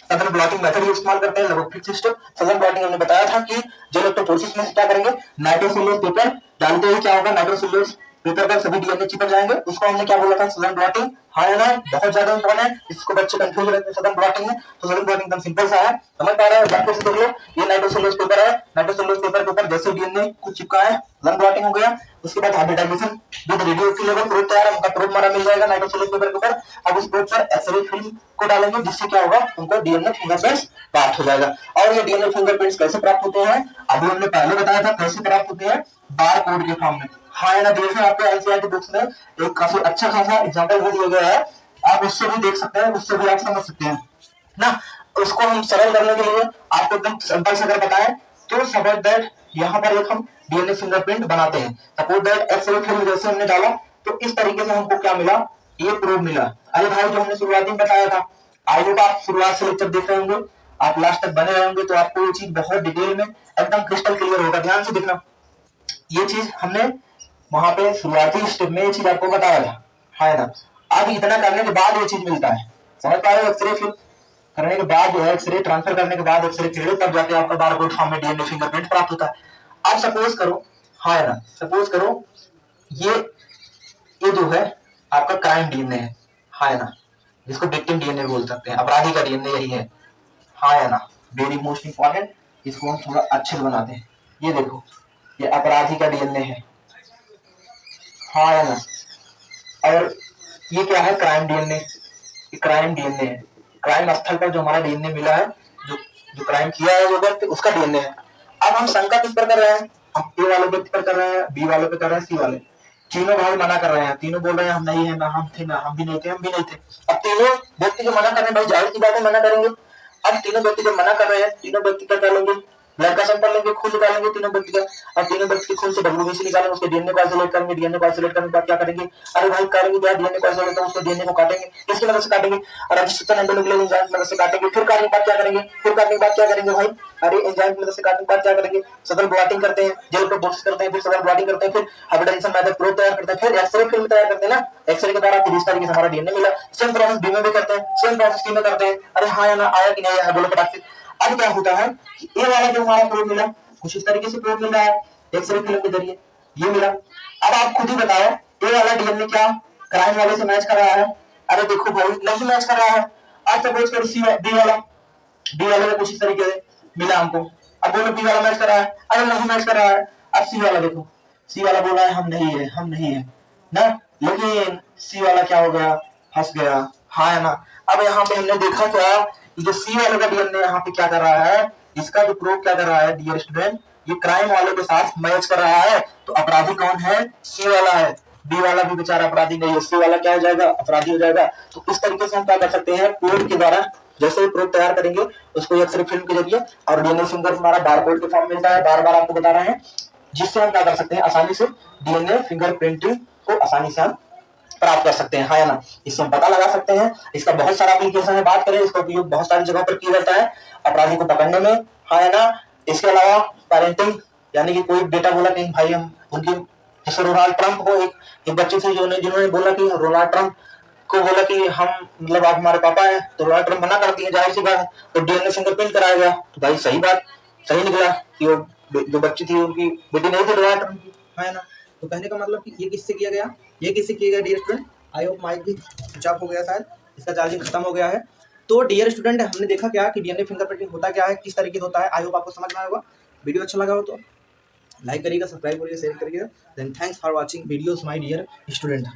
सदन ब्लॉटिंग मेथड इस्तेमाल करते हैं, लगभग फिक्स सिस्टम। सदन ब्लॉटिंग हमने बताया था कि जेल इलेक्ट्रोफोरेसिस में क्या करेंगे? नाइट्रोसेल्यूलोज पेपर डालते ही क्या होगा? नाइट्रोसेल्यूलोज पेपर पर सभी डीएनए चिपक जाएंगे, उसको हमने क्या बोला था? सदन ब्लॉटिंग, हाँ है ना, बहुत ज्यादा इंपॉर्टेंट है, इसको बच्चे कंफ्यूज रहते हैं सदन ब्लॉटिंग में। तो सदन ब्लॉटिंग एकदम सिंपल सा है, समझ पा रहे हैं? वापस से देख लो, ये नाइट्रोसेल्यूलोज पेपर है, नाइट्रोसेल्यूलोज पेपर के ऊपर जैसे डीएनए को चिपका है, सदन ब्लॉटिंग हो गया। उसके बाद hybridisation with radioactive level probe तैयार है, उनका प्रोब हमारा मिल जाएगा नाइट्रोसेल्यूलोज पेपर के ऊपर। अब उस प्रोब पर एक्सरे फिल्म को डालेंगे, जिससे क्या होगा? उनको डीएनए फिंगरप्रिंट्स प्राप्त हो जाएगा। और ये डीएनए फिंगरप्रिंट्स कैसे प्राप्त होते हैं? अभी हमने पहले बताया था कैसे प्राप्त होते हैं, बार कोड के फॉर्म में, हाँ है ना। देखिए आपके एनसीईआरटी बुक्स में एक काफी अच्छा खासा एग्जांपल भी दिया गया है, आप उससे भी देख सकते हैं, उससे भी आप समझ सकते हैं ना। उसको हम सरल करने के लिए आपको एकदम सिंपल से अगर बताएं तो सपोज दैट यहाँ पर एक हम डीएनए फिंगरप्रिंट बनाते हैं, सपोज दैट एक्सरे फिल्म जैसे हमने डाला तो इस तरीके से हमको क्या मिला? ये प्रूफ मिला। अरे भाई जो हमने शुरुआती में बताया था, आई होप आप शुरुआत से लेक्चर देख रहे होंगे, आप लास्ट तक बने रहेंगे तो आपको ये चीज बहुत डिटेल में एकदम क्रिस्टल क्लियर होगा। ध्यान से देखना, ये चीज हमने वहां पे शुरुआती स्टेप में ये चीज आपको बताया था, है ना। अब इतना करने के बाद ये चीज मिलता है, समझ पा रहे हो? एक्सरे फिल्म करने के बाद जो है, एक्सरे ट्रांसफर करने के बाद एक्सरे खेलो, तब जाके आपका बारकोड फॉर्म में डीएनए फिंगरप्रिंट प्राप्त होता है। अब सपोज करो, हाँ है ना, सपोज करो ये जो है आपका क्राइम डीएनए है, हाँ है ना, जिसको विक्टिम डीएनए बोल सकते हैं, अपराधी का डीएनए यही है, हाँ है ना। वेरी मोस्ट इंपॉर्टेंट, इसको हम थोड़ा अच्छे से बनाते हैं। ये देखो, ये अपराधी का डीएनए है, हाँ है ना। और ये क्या है? क्राइम डीएनए, क्राइम डीएनए है, क्राइम स्थल पर जो हमारा डीएनए मिला है, जो जो क्राइम किया है जो व्यक्ति, उसका डीएनए है। अब हम शंका किस पर कर रहे हैं? हम ए वाले व्यक्ति पर कर रहे हैं, बी वाले पे कर रहे हैं, सी वाले, तीनों भाई मना कर रहे हैं, तीनों बोल रहे हैं हम नहीं है, ना हम थे, ना हम भी नहीं थे, हम भी नहीं थे। अब तीनों व्यक्ति जो मना कर रहे हैं, भाई जाहिर सी बात है मना करेंगे। अब तीनों व्यक्ति जब मना कर रहे हैं, तीनों व्यक्ति क्या कर लेंगे? ब्लड का सैंपल लेंगे, खून निकालेंगे तीनों व्यक्ति का, और तीनों व्यक्ति के खून से डब्ल्यूबीसी निकालेंगे, उसके डीएनए को आइसोलेट करेंगे, डीएनए को आइसोलेट करने के बाद क्या करेंगे? अरे भाई करेंगे क्या? डीएनए को आइसोलेट करेंगे, उसके डीएनए को काटेंगे, किसकी मदद से काटेंगे? रजिस्ट्रेशन एंडोन्यूक्लियस एंजाइम की मदद से काटेंगे। फिर काटने के बाद क्या करेंगे? फिर काटने के बाद क्या करेंगे भाई? अरे एंजाइम की मदद से काटने के बाद क्या करेंगे? सदन ब्लॉटिंग करते हैं, जेल को प्रोसेस करते हैं, फिर सदन ब्लॉटिंग करते हैं, फिर हाइब्रिडाइजेशन मेथड प्रोब तैयार करते हैं, फिर एक्सरे फिल्म तैयार करते हैं ना। एक्सरे के द्वारा 30 तारीख से हमारा डीएनए मिला। सेम प्रोसेस बी में भी करते हैं, सेम प्रोसेस सी में करते हैं। अरे हाँ या ना, आया कि नहीं आया? बोलो फटाक से। अब क्या होता है कि ए वाला जो हमारा प्रोब मिला, कुछ इस तरीके से प्रोब मिल रहा है एक्सरे फिल्म के जरिए, ये मिला। अब आप खुद ही बताओ, ए वाला डीएनए क्या क्राइम वाले से मैच कर रहा है? अरे देखो भाई, नहीं मैच कर रहा है। अब सपोज करो सी बी वाला, बी वाले में कुछ इस तरीके से मिला हमको। अब बोलो बी वाला मैच कर रहा है, अरे नहीं मैच कर रहा है। अब सी वाला देखो, सी वाला बोल रहा है हम नहीं है, हम नहीं है ना, लेकिन सी वाला क्या हो गया? फंस गया, हाँ है ना। अब यहाँ पे हमने देखा क्या, जो सी वाले का डीएनए यहाँ पे क्या कर रहा है, इसका जो प्रूफ क्या कर रहा है डियर स्टूडेंट, ये क्राइम वाले के साथ मैच कर रहा है। तो अपराधी कौन है? सी वाला है। बी वाला भी बेचारा अपराधी नहीं है, सी वाला क्या हो जाएगा? अपराधी हो जाएगा। तो इस तरीके से हम क्या कर सकते हैं, कोड के द्वारा जैसे ही प्रूफ तैयार करेंगे उसको एक्सरे फिल्म के जरिए, और डीएनए फिंगर हमारा बारकोड के फॉर्म मिलता है, बार बार आपको बता रहे हैं, जिससे हम क्या कर सकते हैं, आसानी से डीएनए फिंगरप्रिंटिंग को आसानी से हम प्राप्त कर सकते हैं, हाँ ना। इससे हम पता लगा सकते हैं। इसका बहुत सारा एप्लीकेशन है, बात करें इसका उपयोग बहुत सारी जगहों पर किया जाता है अपराधी को पकड़ने में, हाँ ना। इसके अलावा पेरेंटिंग, यानी कि कोई बेटा बोला कि भाई हम उनकी, जैसे रोनाल्ड ट्रंप को एक बच्चे थे जिन्होंने बोला कि रोनाल्ड ट्रंप को बोला कि हम मतलब आप हमारे पापा हैं, तो रोनाल्ड ट्रंप मना करती है, जाहिर सी बात है, तो डीएनए फिंगरप्रिंट कराया गया। तो भाई सही बात, सही निकला कि वो जो बच्ची थी उनकी बेटी नहीं थी रोनाल्ड ट्रंप की, है ना। तो कहने का मतलब कि ये किससे किया गया, ये किससे किया गया dear student? I hope mic भी स्विच ऑफ हो गया, शायद इसका चार्जिंग खत्म हो गया है। तो डियर स्टूडेंट, हमने देखा क्या कि डीएनए फिंगरप्रिंटिंग होता क्या है, किस तरीके से होता है। आई होप आपको समझ में आया होगा। वीडियो अच्छा लगा हो तो लाइक करिएगा, सब्सक्राइब करिएगा, शेयर करिएगा। Then thanks for watching videos my dear student.